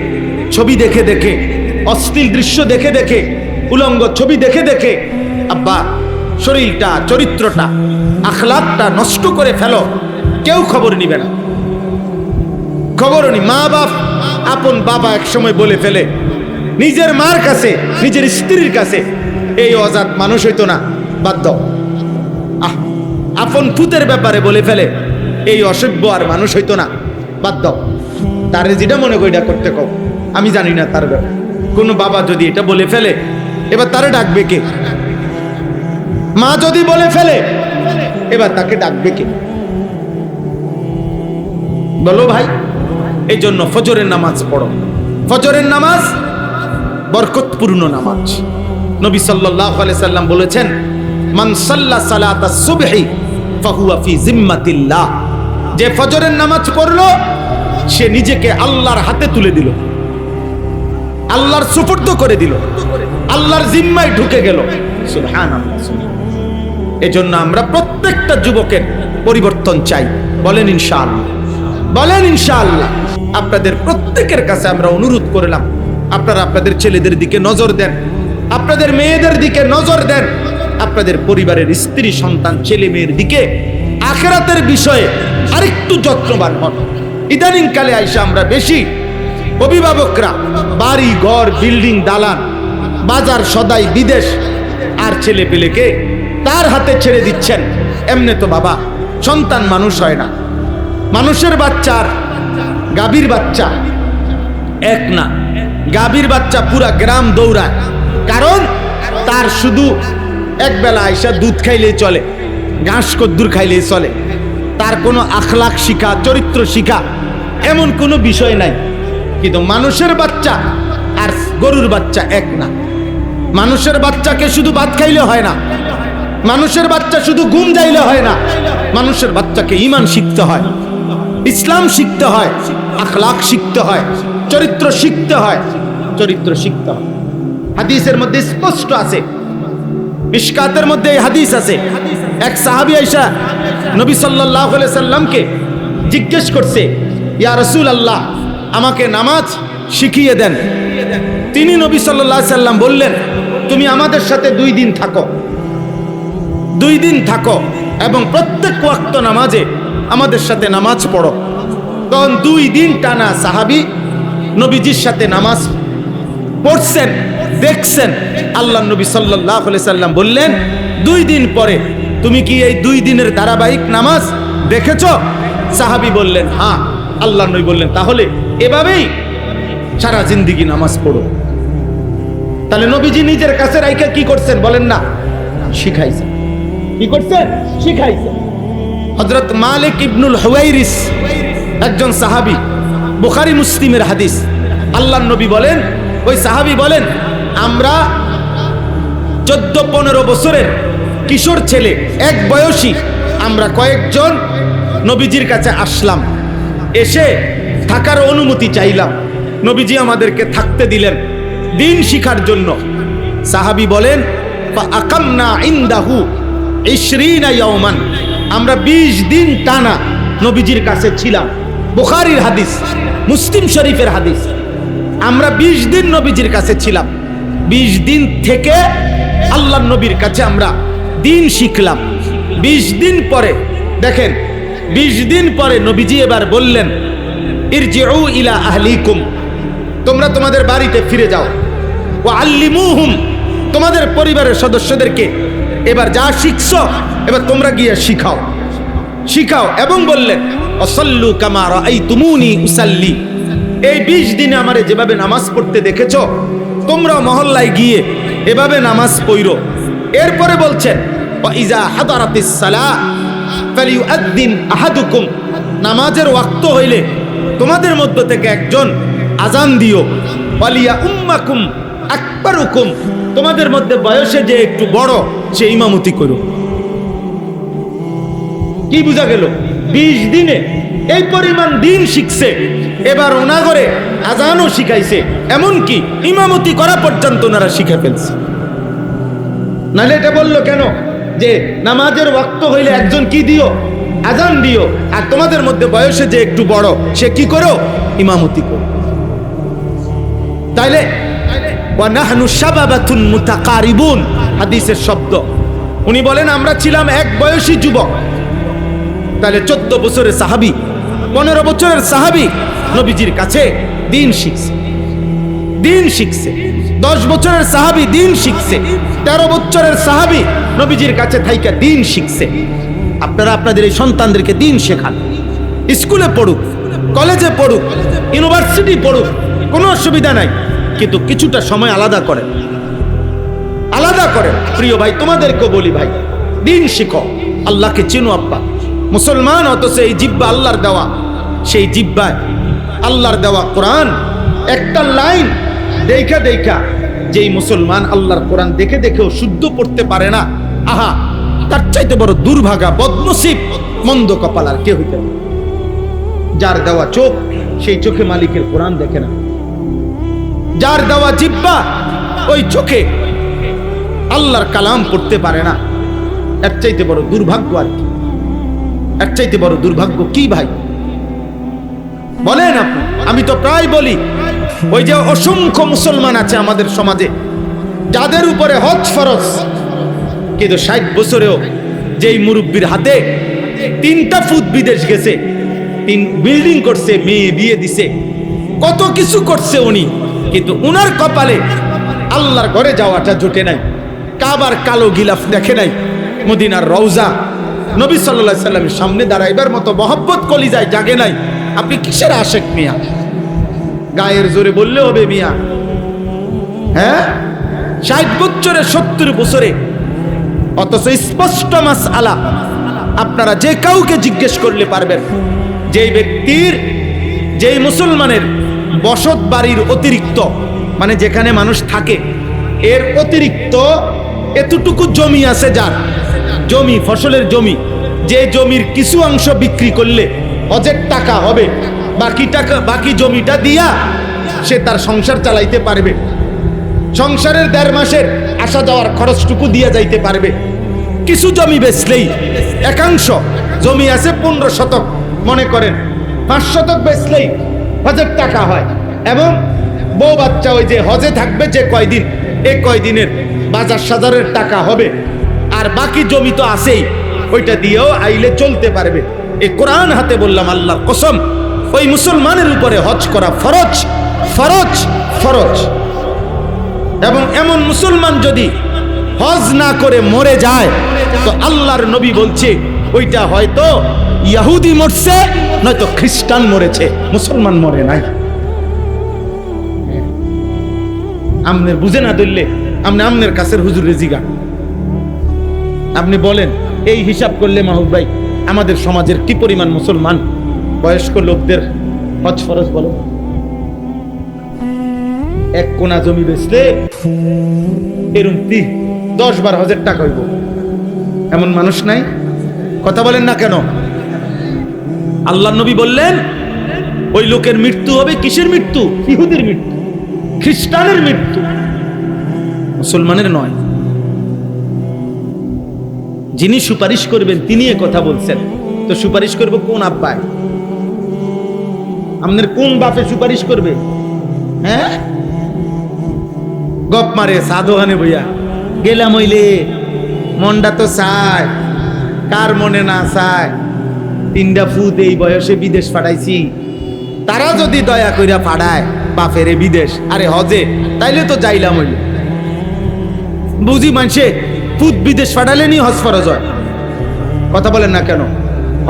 ছবি দেখে দেখে, অশ্লীল দৃশ্য দেখে দেখে, উলঙ্গ ছবি দেখে দেখে আব্বা শরীরটা, চরিত্রটা, আখলাকটা নষ্ট করে ফেলো, কেউ খবর নিবে না। খবর নি। মা বাপ, আপন বাবা এক সময় বলে ফেলে নিজের মার কাছে, নিজের স্ত্রীর কাছে, এই অজাত মানুষ হইতো না, বাদ দাও। আপন পুতের ব্যাপারে বলে ফেলে এই অসভ্য আর মানুষ হইতো না, বাদ দাও। তারে যেটা মনে করি এটা করতে কও, আমি জানি না তার ব্যাপারে। কোনো বাবা যদি এটা বলে ফেলে, এবার তারে ডাকবে কে? মা যদি বলে ফেলে, এবার তাকে ডাকবে কে? বলো ভাই। এই জন্য ফজরের নামাজ পড়ো। ফজরের নামাজ বরকতপূর্ণ নামাজ। নবী সাল্লাল্লাহু আলাইহি সাল্লাম বলেছেন, মান সাল্লা সালাতাস সুবহি ফাহুয়া ফি জিম্মাতিল্লাহ। যে ফজরের নামাজ পড়লো সে নিজেকে আল্লাহর হাতে তুলে দিল, আল্লাহর সুপুর্দ করে দিল, আল্লাহর জিম্মায় ঢুকে গেল। সুবহানাল্লাহ। এজন্য আমরা প্রত্যেকটা যুবকের পরিবর্তন চাই। বলেন ইনশাআল্লাহ, বলেন ইনশাআল্লাহ। আপনাদের প্রত্যেকের কাছে আমরা অনুরোধ করলাম, আপনারা আপনাদের ছেলেদের দিকে নজর দেন, আপনাদের মেয়েদের দিকে নজর দেন, আপনাদের পরিবারের স্ত্রী সন্তান ছেলে মেয়ের দিকে আখিরাতের বিষয়ে আরেকটু যত্নবান হন। ইদানিং কালে আইসা আমরা বেশি অভিভাবকরা বাড়ি ঘর, বিল্ডিং, দালান, বাজার, সদাই, বিদেশ আর ছেলে পেলেকে তার হাতে ছেড়ে দিচ্ছেন। এমনি তো বাবা সন্তান মানুষ হয় না। মানুষের বাচ্চা আর গাভীর বাচ্চা এক না। গাভীর বাচ্চা পুরা গ্রাম দৌড়ায়, কারণ তার শুধু এক বেলা আইসা দুধ খাইলেই চলে, ঘাস কদ্দুর খাইলেই চলে, তার কোনো আখলাক শিখা, চরিত্র শিখা এমন কোনো বিষয় নাই। কিন্তু মানুষের বাচ্চা আর গরুর বাচ্চা এক না। মানুষের বাচ্চাকে শুধু ভাত খাইলে হয় না, মানুষের বাচ্চা শুধু ঘুম যাইলে হয় না। মানুষের বাচ্চাকে ঈমান শিখতে হয়, ইসলাম শিখতে হয়, আখলাক শিখতে হয়, চরিত্র শিখতে হয়, চরিত্র শিখতে হয়। হাদিসের মধ্যে স্পষ্ট আছে, মিশকাতের মধ্যে এই হাদিস আছে। এক সাহাবী আয়েশা নবী সাল্লাল্লাহু আলাইহি সাল্লামকে জিজ্ঞেস করছে, ইয়া রাসূলুল্লাহ, আমাকে নামাজ শিখিয়ে দেন। তিনি নবী সাল্লাল্লাহু আলাইহি সাল্লাম বললেন, তুমি আমাদের সাথে 2 দিন থাকো, 2 দিন থাকো এবং প্রত্যেক ওয়াক্ত নামাজে আমাদের সাথে নামাজ পড়ো। তখন 2 দিন টানা সাহাবী নবীজির সাথে নামাজ পড়ছেন, দেখছেন। আল্লাহ নবী সাল্লাল্লাহু আলাইহি সাল্লাম বললেন, 2 দিন পরে তুমি কি এই 2 দিনের ধারাবাহিক নামাজ দেখেছো? সাহাবী বললেন হ্যাঁ। আল্লাহ নবী বললেন, তাহলে এভাবেই সারা জিন্দেগি নামাজ পড়ো। তাহলে নবীজি নিজের কাছে রাইখা কি করছেন বলেন না? শিখাইছেন। কি করছেন? শিখাইছেন। হযরত মালিক ইবনুল হুয়াইরিস একজন সাহাবী, বুখারী মুসলিমের হাদিস। আল্লাহর নবী বলেন, ওই সাহাবী বলেন, আমরা 14-15 বছরের কিশোর ছেলে, এক বয়সী আমরা কয়েকজন নবীজির কাছে আসলাম, এসে থাকার অনুমতি চাইলাম। নবীজি আমাদেরকে থাকতে দিলেন দিন শিখার জন্য। সাহাবী বলেন, ফাআকামনা ইনদাহু 20 ইয়াওমান, আমরা 20 দিন টানা নবীজির কাছে ছিলাম। বুখারীর হাদিস, মুসলিম শরীফের হাদিস। আমরা 20 দিন নবীজির কাছে ছিলাম। 20 দিন থেকে আল্লাহর নবীর কাছে আমরা দিন শিখলাম। 20 দিন পরে দেখেন, 20 দিন পরে নবীজি এবার বললেন, ইরজিউ ইলা আহলিকুম, তোমরা তোমাদের বাড়িতে ফিরে যাও। ওয়া আল্লিমুহুম, তোমাদের পরিবারের সদস্যদেরকে এবার যা শিখছো এবার তোমরা গিয়ে শিখাও, শিখাও। এবং বললেন, অসাল্লু কামা রাআইতুমুনি উসাল্লি, এই 20 দিনে আমারে যেভাবে নামাজ পড়তে দেখেছো তোমরা মহল্লায় গিয়ে এভাবে নামাজ পড়ো। এরপরে বলছেন, ওয়া ইজা হাদারাতিস সালাহ ফালিউআদ্দিন আহাদুকুম, নামাজের ওয়াক্ত হইলে তোমাদের মধ্য থেকে একজন আজান দিও। ওয়ালিয়া উম্মাকুম আকবারুকুম, তোমাদের মধ্যে বয়সে যে একটু বড় সে ইমামতি করুক। কি বোঝা গেল? 20 দিনে এই পরিমাণ দিন শিখছে, এবার ওনাগরে আজানও শিখাইছে, এমনকি ইমামতি করা পর্যন্ত ওনারা শিখে ফেলছে। নাহলে এটা বললো কেন যে নামাজের ওয়াক্ত হইলে একজন কি দিও, আজান দিও, আর তোমাদের মধ্যে বয়সে যে একটু বড় সে কি করো, ইমামতি করো। তাইলে ওয়া নাহনু শাবাবাতুন মুতাকারিবুন, হাদিসের শব্দ। উনি বলেন আমরা ছিলাম এক বয়সী যুবক। তাহলে 14 বছরের সাহাবী, 15 বছরের সাহাবী নবীজির কাছে দিন শিখছে, দিন শিখছে। 10 বছরের সাহাবী দিন শিখছে, 13 বছরের সাহাবী নবীজির কাছে থাইকা দিন শিখছে। আপনারা আপনাদের এই সন্তানদেরকে দিন শেখান, স্কুলে পড়ুক, কলেজে পড়ুক, ইউনিভার্সিটি পড়ুক, কোনো অসুবিধা নাই, কিন্তু কিছুটা সময় আলাদা করেন, আলাদা করেন। প্রিয় ভাই, তোমাদেরকেও বলি ভাই, দিন শিখো, আল্লাহকে চিনো। আব্বা মুসলমান, অথচ এই জিব্বা আল্লাহর দেওয়া, সেই জিব্বায় আল্লাহর দেওয়া কোরআন একটা লাইন দেখা দেখা যেই মুসলমান আল্লাহর কোরআন দেখে দেখেও শুদ্ধ পড়তে পারে না, আহা, তার চাইতে বড় দুর্ভাগা, বদনসিব, মন্দ কপাল আর কে হইতে পারে? যার দেওয়া চোখ, সেই চোখে মালিকের কোরআন দেখে না। যার দেওয়া জিব্বা, ওই চোখে আল্লাহর কালাম পড়তে পারে না। এর চাইতে বড় দুর্ভাগ্য আর কি? এর চাইতে বড় দুর্ভাগ্য কি ভাই বলেন আপনি? আমি তো প্রায় বলি, ওই যে অসংখ্য মুসলমান আছে আমাদের সমাজে যাদের উপরে হজ ফরজ, কিন্তু 60 বছরেও যেই মুরব্বীর হাতে 3টা ফুট বিদেশ গেছে, 3 বিল্ডিং করছে, মেয়ে বিয়ে দিছে, কত কিছু করছে উনি, কিন্তু উনার কপালে আল্লাহর ঘরে যাওয়াটা জোটে নাই, কাবার কালো গিলাফ দেখে নাই, মদিনার রওজা নবী সাল্লাল্লাহু আলাইহি সাল্লামের সামনে দাঁড়াইবার মতো মহব্বত কলিজায় জাগে নাই। আপনি কিসের আশেক মিয়া? গায়ের জোরে বললে হবে মিয়া? হ্যাঁ, 60 বছরে 70 বছরে, অথচ স্পষ্ট মাসআলা আপনারা যে কাউকে জিজ্ঞেস করলে পারবেন, যেই ব্যক্তির, যেই মুসলমানের বসত বাড়ির অতিরিক্ত, মানে যেখানে মানুষ থাকে এর অতিরিক্ত এতটুকু জমি আছে, যার জমি, ফসলের জমি, যে জমির কিছু অংশ বিক্রি করলে হজের টাকা হবে, বাকি টাকা, বাকি জমিটা দিয়া সে তার সংসার চালাইতে পারবে, সংসারের 1.5 মাসের আসা যাওয়ার খরচটুকু দিয়া যাইতে পারবে। কিছু জমি বেচলেই, একাংশ জমি আছে 15 শতক, মনে করেন 5 শতক বেচলেই হজের টাকা হয়, এবং বউ বাচ্চা ওই যে হজে থাকবে যে কয়দিন, এই কয়দিনের বাজার সাজারের টাকা হবে, আর বাকি জমি তো আছেই, ওইটা দিয়েও আইলে চলতে পারবে। এই কোরআন হাতে বললাম আল্লাহর কসম, ওই মুসলমানের উপরে হজ করা ফরজ, ফরজ, ফরজ। এবং এমন মুসলমান যদি হজ না করে মরে যায়, তো আল্লাহর নবী বলছে ওইটা হয়তো ইহুদি মরছে, নয়তো খ্রিস্টান মরেছে, মুসলমান মরে নাই। আমনের বুঝে না ধরলে আপনি আমনের কাছের হুজুরে জিগান, আপনি বলেন এই হিসাব করলে মাহবুব ভাই আমাদের সমাজের কি পরিমাণ মুসলমান বয়স্ক লোকদের হজ ফরজ বলো? এক কোনা জমি বেচলে এরকম 10-12 হাজার টাকা হইব, এমন মানুষ নাই? কথা বলেন না কেন? আল্লাহ নবী বললেন ওই লোকের মৃত্যু হবে, কিসের মৃত্যু? ইহুদির মৃত্যু, খ্রিস্টানের মৃত্যু, মুসলমানের নয়। যিনি সুপারিশ করবেন তিনি এ কথা বলছেন, তো সুপারিশ করবো কোন আব্বায়? আপনার কোন বাপে সুপারিশ করবে? হ্যাঁ, গপ মারে সাধোহানে বইয়া গেলাম হইলে মনটা তো চায়, কার মনে না চায়? 3টা ফুট এই বয়সে বিদেশ পাঠাইছি, তারা যদি দয়া কইরা পাঠায় বাপেরে বিদেশ, আরে হজে, তাইলে তো যাইলাম হইলে। বুঝি মানুষে ফুট বিদেশ পাঠালে নি হজ ফরজ হয়? কথা বলেন না কেন?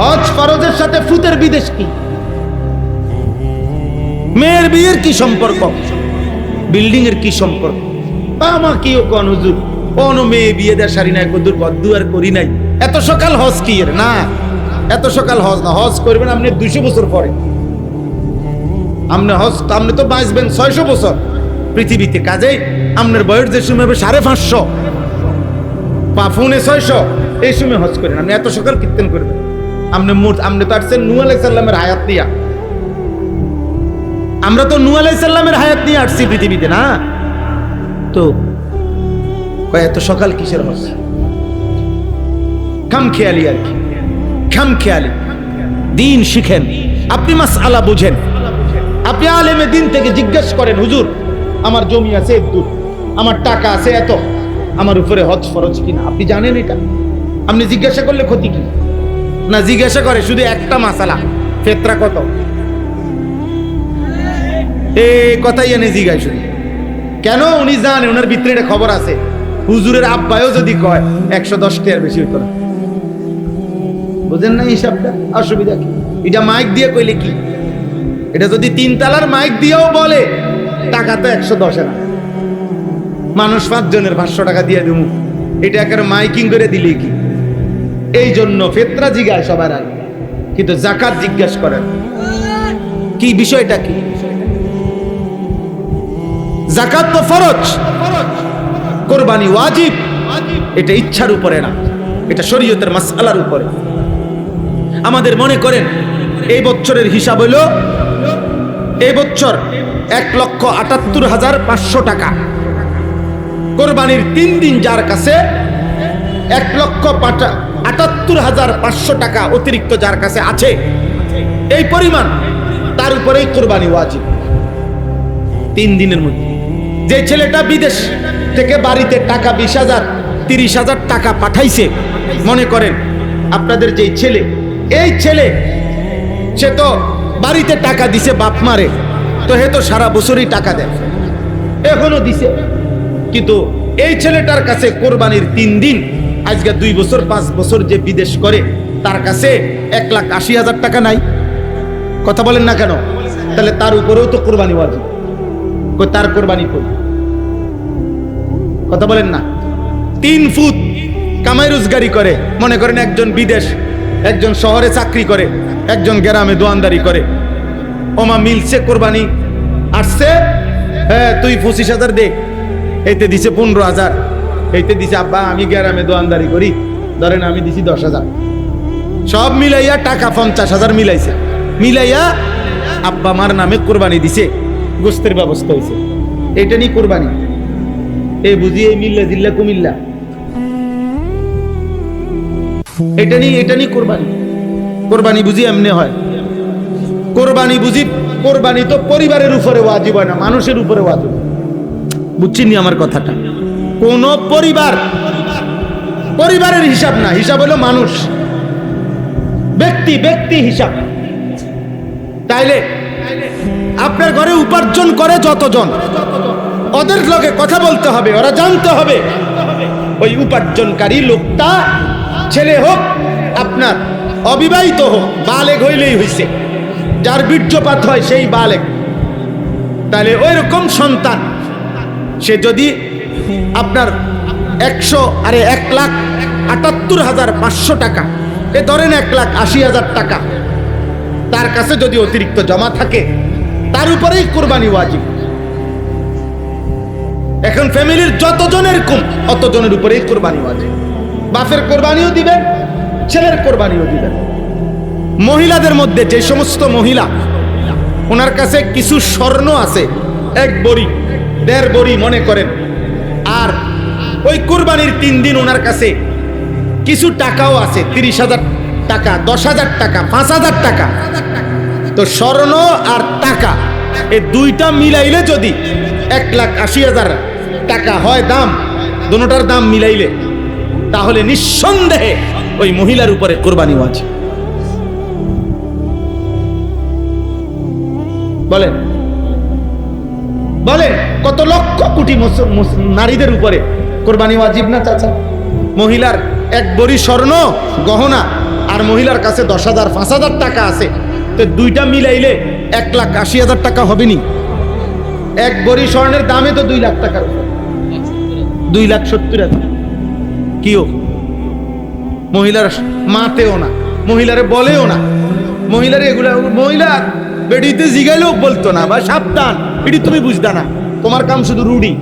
হজ ফরজের সাথে ফুতের বিদেশ কি? মেয়ের বিয়ের কি সম্পর্ক? বিল্ডিং এর কি সম্পর্ক? আমাকেও কোন হুজুর কোন মেয়ে বিয়ে দেওয়ার সারি নাই, কদ্দুর বদ্দুয়ার করি নাই, এত সকাল হজ কি এর? না, এত সকাল হজ না, হজ করবেন আপনি 200 বছর পরে। আপনি হজ, আপনি তো বাঁচবেন 600 বছর, পৃথিবীতে। কাজেই আপনার বয়স যে সময় হবে 550, পাফুনে 600, এই সময় হজ করেন। আপনি এত সকাল কীর্তন করবেন? আপনি তো আসছেন নূহ আলাইহিস সালামের হায়াত নিয়ে। আমরা তো নূহ আলাইহিস সালামের হায়াত নিয়ে আসছি পৃথিবীতে, না তো এত সকাল কিসের হজ? খামখেয়ালি আর কি, খামখেয়ালি। দিন শিখেন, আপনি মাসআলা বুঝেন, আপনি আলেমে দিন থেকে জিজ্ঞেস করেন, হুজুর আমার জমি আছে এত, আমার টাকা আছে এত, আমার উপরে হজ ফরজ কিনা? আপনি জানেন এটা? আপনি জিজ্ঞাসা করলে ক্ষতি কি? না, জিজ্ঞাসা করে শুধু একটা মাসালা, ফেতরা কত, এই কথাই এনে জিজ্ঞাসা শুধু। কেন? উনি জানে, ওনার ভিতরে একটা খবর আছে। হুজুরের আব্বায়ও যদি কয় 110 টাকার বেশি হইতো না। বুঝেন না হিসাবটা? অসুবিধা কি? এটা মাইক দিয়ে কইলে কি? এটা যদি 3 তালার মাইক দিয়েও বলে, টাকা তো 110 না। মানুষ 5 জনের 500 টাকা দিয়ে দেবো, এটা একেবারে মাইকিং করে দিলে কি? এই জন্য ফেতরা জিজ্ঞাসা সবার আগে, কিন্তু যাকাত জিজ্ঞাসা করেন। কি বিষয়টা কি? যাকাত তো ফরজ, কুরবানি ওয়াজিব। এটা ইচ্ছার উপরে না, এটা শরীয়তের মাসআলার উপরে। আমাদের মনে করেন এই বছরের হিসাব হইল, এই বছর 1,78,500 টাকা। কোরবানির 3 দিন যার কাছে 1,78,500 টাকা অতিরিক্ত যার কাছে আছে, এই পরিমাণ, তার উপরেই কোরবানি ওয়াজিব 3 দিনের মধ্যে। যে ছেলেটা বিদেশ থেকে বাড়িতে টাকা 20,000, 30,000 টাকা পাঠাইছে, মনে করেন আপনাদের যে ছেলে, এই ছেলে সে তো বাড়িতে টাকা দিছে বাপ মারে, তো হে তো সারা বছরই টাকা দেয়, এখনো দিছে। কিন্তু এই ছেলেটার কাছে কোরবানির 3 দিন, আজকে 2 বছর 5 বছর যে বিদেশ করে, তার কাছে 1,80,000 টাকা নাই। কথা বলেন না কেন? তাহলে তার উপরেও তো কোরবানি ওয়াজিব। তার কোরবানি কই? কথা বলেন না। 3 ফুট কামাই রোজগারি করে, মনে করেন একজন বিদেশ, একজন শহরে চাকরি করে, একজন গ্রামে দোয়ানদারি করে। ওমা মিলছে, কোরবানি আসছে, হ্যাঁ তুই 25,000 দে, এইতে দিছে 15,000, এইতে দিছে আব্বা আমি গ্রামে দোয়ানদারি করি, ধরেন আমি দিছি 10,000, সব মিলাইয়া টাকা 50,000 মিলাইছে, মিলাইয়া আব্বা মার নামে কোরবানি দিছে, গোস্তের ব্যবস্থা হয়েছে। এটা নিয়ে কোরবানি? এই বুঝি এই মিল্লা জিল্লা কুমিল্লা, এটা নিয়ে কোরবানি? কোরবানি বুঝি এমনি হয়? কোরবানি বুঝি, কোরবানি তো পরিবারের উপরে ওয়াজিব হয় না, মানুষের উপরে ওয়াজিব। বুঝছিনি আমার কথাটা? কোন পরিবারের হিসাব না, হিসাব হলো মানুষ, ব্যক্তি হিসাব। তাইলে আপনার ঘরে উপার্জন করে যতজন, ওদের লগে কথা বলতে হবে, ওরা জানতে হবে ওই উপার্জনকারী লোকটা ছেলে হোক, আপনার অবিবাহিত হোক, বালেগ হইলেই হইছে, যার বীর্যপাত হয় সেই বালেগ। তাহলে ওই রকম সন্তান সে যদি আপনার 1,78,500 টাকা, এ ধরেন 1,80,000 টাকা তার কাছে যদি অতিরিক্ত জমা থাকে, তার উপরেই কোরবানি ওয়াজিব। এখন ফ্যামিলির যতজনের কম, অতজনের উপরেই কোরবানি ওয়াজিব। বাপের কোরবানিও দিবেন, ছেলের কোরবানিও দিবেন। মহিলাদের মধ্যে যে সমস্ত মহিলা, ওনার কাছে কিছু স্বর্ণ আছে, 1 বড়ি 1.5 বড়ি মনে করেন, আর ওই কোরবানির 3 দিন ওনার কাছে কিছু টাকাও আছে, 30,000 টাকা, 10,000 টাকা, 5,000 টাকা। তো স্বর্ণ আর টাকা, এই দুইটা মিলাইলে যদি 1,80,000 টাকা হয় দাম, দুটোটার দাম মিলাইলে, তাহলে নিঃসন্দেহে ওই মহিলার উপরে কোরবানি ওয়াজিব। বলেন কত লক্ষ কোটি নারীদের উপরে কোরবানি ওয়াজিব না চাচা? মহিলার 1 বড়ি স্বর্ণ গহনা, আর মহিলার কাছে 10,000 5,000 টাকা আছে, তো দুইটা মিলাইলে 1,80,000 টাকা হবে নি? 1 বড়ি স্বর্ণের দামে তো 2 লাখ টাকার, 2,70,000। কিও মহিলার মাতেও না, মহিলারে বলেও না, মহিলার এগুলা, মহিলা বেডিতে জিগাইলেও বলতো না, বা সাবধান, এটি তুমি বুঝতা না, তোমার কাম শুধু রুডি,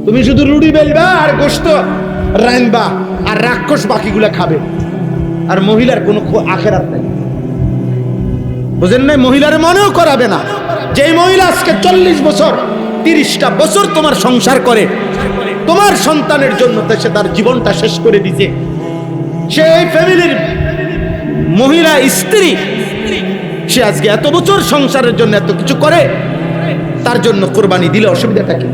তুমি শুধু রুডি বেলবা আর গোশত রাইনবা আর রাক্ষস বাকিগুলা খাবে, আর মহিলার কোনো আখেরাত নাই। বুঝেন নাই? মহিলার মনেও করাবে না। যেই মহিলা আজকে 40 বছর 30টা বছর তোমার সংসার করে, তোমার সন্তানের জন্য সে তার জীবনটা শেষ করে দিছে, সেই ফ্যামিলির মহিলা স্ত্রী, সে আজকে এত বছর সংসারের জন্য এত কিছু করে, তার জন্য কোরবানি দিলে অসুবিধাটা কি?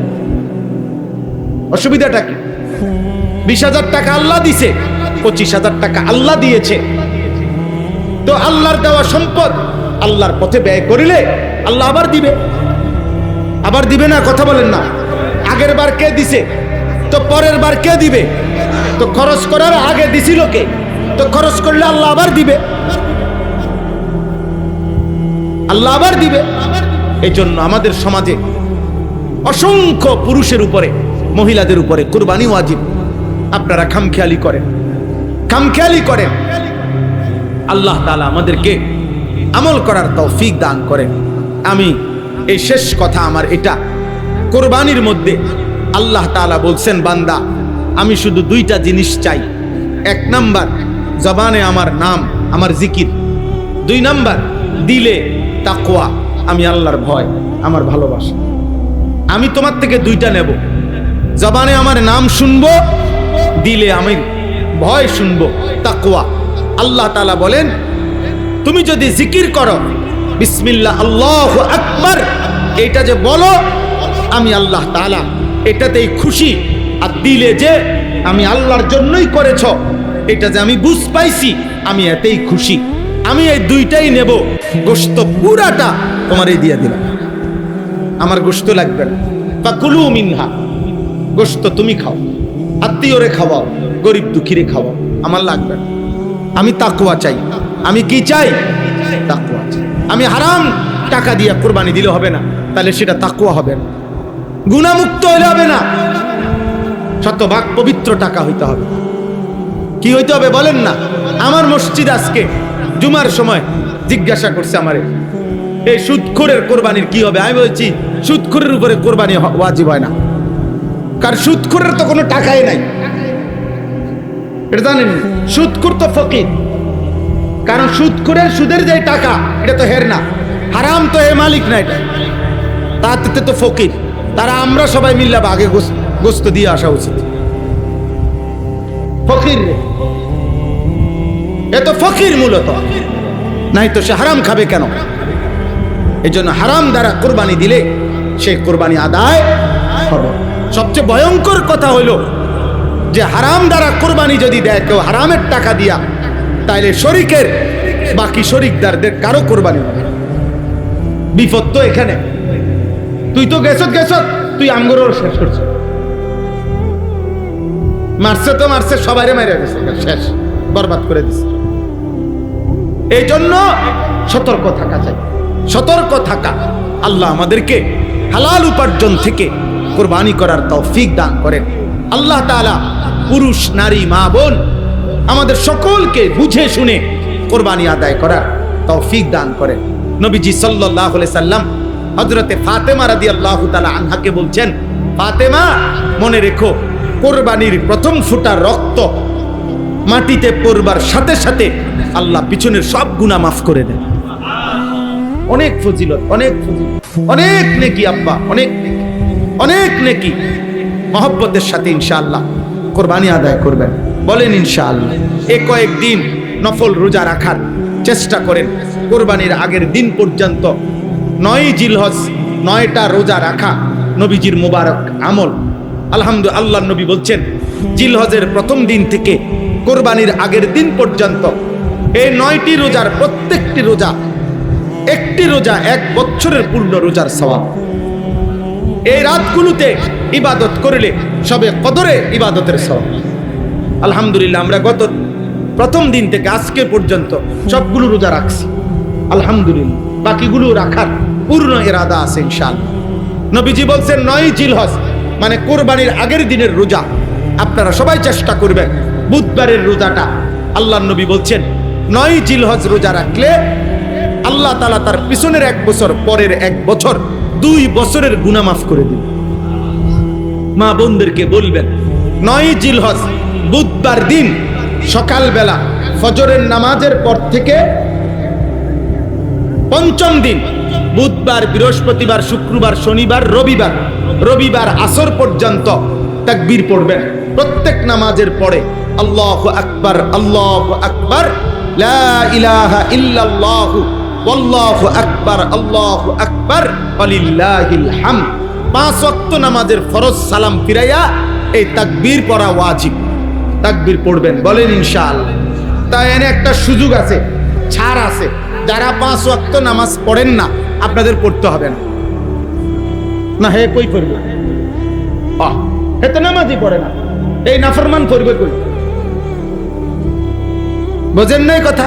অসুবিধাটা কি? 20,000 টাকা আল্লাহ দিছে, 25,000 টাকা আল্লাহ দিয়েছে। তো আল্লাহর দেওয়া সম্পদ আল্লাহর পথে ব্যয় করিলে আল্লাহ আবার দিবে। আবার দিবে না? কথা বলেন না। আগের বার কে দিছে, তো পরের বার কে দিবে? তো খরচ করার আগে দিছিল কে? তো খরচ করলে আল্লাহ আবার দিবে, আল্লাহ আবার দিবে। এই জন্য আমাদের সমাজে অসংখ্য পুরুষের উপরে, মহিলাদের উপরে কুরবানি ওয়াজিব। আপনারা খামখেয়ালি করেন, খামখেয়ালি করেন। আল্লাহ তাআলা আমাদেরকে আমল করার তৌফিক দান করেন। আমি এই শেষ কথা আমার এটা, কোরবানির মধ্যে আল্লাহ তাআলা বলছেন, বান্দা আমি শুধু 2টা জিনিস চাই। 1 নাম্বার জবানে আমার নাম, আমার জিকির। 2 নাম্বার দিলে তাকওয়া, আমি আল্লাহর ভয়, আমার ভালোবাসা। আমি তোমার থেকে 2টা নেব, জবানে আমার নাম শুনবো, দিলে আমি ভয় শুনবো, তাকওয়া। আল্লাহ তাআলা বলেন, তুমি যদি জিকির করো বিসমিল্লাহ আল্লাহু আকবার, এটা যে বলো আমি আল্লাহ তাআলা এটাতেই খুশি। আর দিলে যে আমি আল্লাহর জন্যই করেছ, এটা যে আমি বুঝ পাইছি, আমি এতেই খুশি। আমি এই 2টাই নেব, গোশত পুরাটা তোমারই দিয়ে দিলাম, আমার গোশত লাগবে না। ফাকুলু মিনহা, গোশত তুমি খাও, আত্মীয়রে খাওয়াও, গরিব দুঃখীরে খাওয়াও, আমার লাগবে না। আমি তাকওয়া চাই। আমি কি চাই? তাকওয়া চাই। আমি হারাম টাকা দিয়ে কুরবানি দিলে হবে না, তাহলে সেটা তাকওয়া হবে না, গুনাহমুক্ত হলে হবে না, শতভাগ পবিত্র টাকা হইতে হবে। কি হইতে হবে বলেন না? আমার মসজিদ আজকে জুমার সময় জিজ্ঞাসা করছে আমারে, এই সুদখোরের কোরবানির কি হবে? আমি বলছি সুদখোরের উপরে কোরবানি ওয়াজিব হয় না, কারণ সুদখোরের তো কোনো টাকাই নাই। এটা জানেন? সুদখোর তো ফকির, কারণ সুদখোরের সুদের যে টাকা এটা তো হের না, হারাম তো এ মালিক না, এটা তাতে তো ফকির। তারা আমরা সবাই মিল্লা আগে গোস্ত দিয়ে আসা উচিত। ফকির এ তো ফকির মূলত, নাই তো সে হারাম খাবে কেন? এই জন্য হারাম দ্বারা কোরবানি দিলে সেই কোরবানি আদায় হবে। সবচেয়ে ভয়ঙ্কর কথা হইল যে হারাম দ্বারা কোরবানি যদি দেয় কেউ হারামের টাকা দিয়া, তাইলে শরিকের বাকি শরিকদারদের কারো কোরবানি হবে। বিপদ তো এখানে। তুই তো গেছত তুই আমগরও শেষ করছ, মারছে তো মারছে, সবাইরে মাইরে গেছে, শেষ, বরবাদ করে দিছে। এই জন্য সতর্ক থাকা চাই, সতর্ক থাকা। আল্লাহ আমাদেরকে হালাল উপার্জন থেকে কোরবানি করার তৌফিক দান করেন। আল্লাহ তাআলা পুরুষ নারী মা বোন আমাদের সকলকে বুঝে শুনে কোরবানি আদায় করার তৌফিক দান করেন। নবীজি সাল্লাল্লাহু আলাইহি সাল্লাম হযরতে ফাতেমা রাদিয়াল্লাহু তাআলা আনহাকে বলছেন, ফাতেমা মনে রেখো, কোরবানির প্রথম ফোঁটা রক্ত মাটিতে পড়বার সাথে সাথে আল্লাহ পিছনের সব গুনাহ মাফ করে দেন। অনেক ফজিলত, অনেক ফজিলত, অনেক নেকি আব্বা, অনেক নেকি, অনেক নেকি। মহব্বতের সাথে ইনশাআল্লাহ কোরবানি আদায় করবেন, বলেন ইনশাআল্লাহ। এই কয়েকদিন নফল রোজা রাখার চেষ্টা করেন। কোরবানির আগের দিন পর্যন্ত 9 জিলহজ 9টা রোজা রাখা নবীজির মুবারক আমল। আলহামদুলিল্লাহ, আল্লাহর নবী বলছেন জিলহজের প্রথম দিন থেকে কোরবানির আগের দিন পর্যন্ত এই 9টি রোজার প্রত্যেকটি রোজা, একটি রোজা 1 বছরের পূর্ণ রোজার সওয়াব। এই রাতগুলোতে ইবাদত করলে সবে কদরে ইবাদতের সওয়াব। আলহামদুলিল্লাহ, আমরা গত প্রথম দিন থেকে আজকে পর্যন্ত সবগুলো রোজা রাখছি আলহামদুলিল্লাহ। বাকিগুলো রাখার পূর্ণ ইরাদা আছে ইনশাআল্লাহ। নবীজি বলছেন 9 জিলহজ মানে কোরবানির আগের দিনের রোজা। আপনারা সবাই চেষ্টা করবেন বুধবারের রোজাটা। আল্লাহর নবী বলছেন 9 জিলহজ রোজা রাখলে আল্লাহ তাআলা তার পিছনের 1 বছর, পরের 1 বছর 2 বছরের গুনাহ মাফ করে দিবে। মা বোনদেরকে বলবেন 9 জিলহজ বুধবার দিন সকালবেলা ফজরের নামাজের পর থেকে পঞ্চম দিন বুধবার, বৃহস্পতিবার, শুক্রবার, শনিবার, রবিবার আসর পর্যন্ত তাকবীর পড়বেন। প্রত্যেক নামাজের পরে আল্লাহু আকবার, আল্লাহু আকবার, লা ইলাহা ইল্লাল্লাহু ওয়াল্লাহু আকবার, আল্লাহু আকবার, ওয়ালিল্লাহিল হামদ। 5 ওয়াক্ত নামাজের ফরজ সালাম ফিরাইয়া এই তাকবীর পড়া ওয়াজিব। তাকবীর পড়বেন, বলেন ইনশাআল্লাহ। তাই এনে একটা সুযোগ আছে, ছাড় আছে। যারা 5 ওয়াক্ত নামাজ পড়েন না, আপনাদের পড়তে হবে না। না হে কই পড়বে? হে তো নামাজই পড়ে না, এই নাফরমান পড়বে কই? বোঝেন নাই কথা?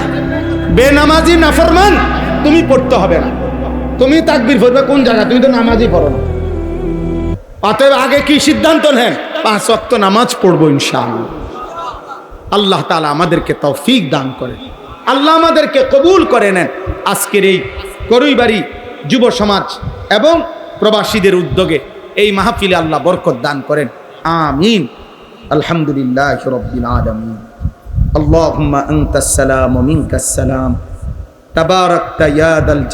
বেনামাজি নাফরমান, তুমি পড়তে হবে না। তুমি তাকবীর পড়বে কোন জায়গা? তুমি তো নামাজই পড়ো না। অতএব আগে কি সিদ্ধান্ত নেন? 5 ওয়াক্ত নামাজ পড়বো ইনশাআল্লাহ। আল্লাহ তাআলা আমাদেরকে তৌফিক দান করেন, আল্লাহ আমাদেরকে কবুল করে নেন। আজকের এই করইবাড়ি যুব সমাজ এবং প্রবাসীদের উদ্যোগে এই মাহফিলে আল্লাহ বরকত দান করেন, আমিন। আলহামদুলিল্লাহি রাব্বিল আলামিন। আল্লাহুম্মা আনতাস সালাম ওয়া মিনকাস সালাম, তাবারাকতা ইয়া দাল জালাল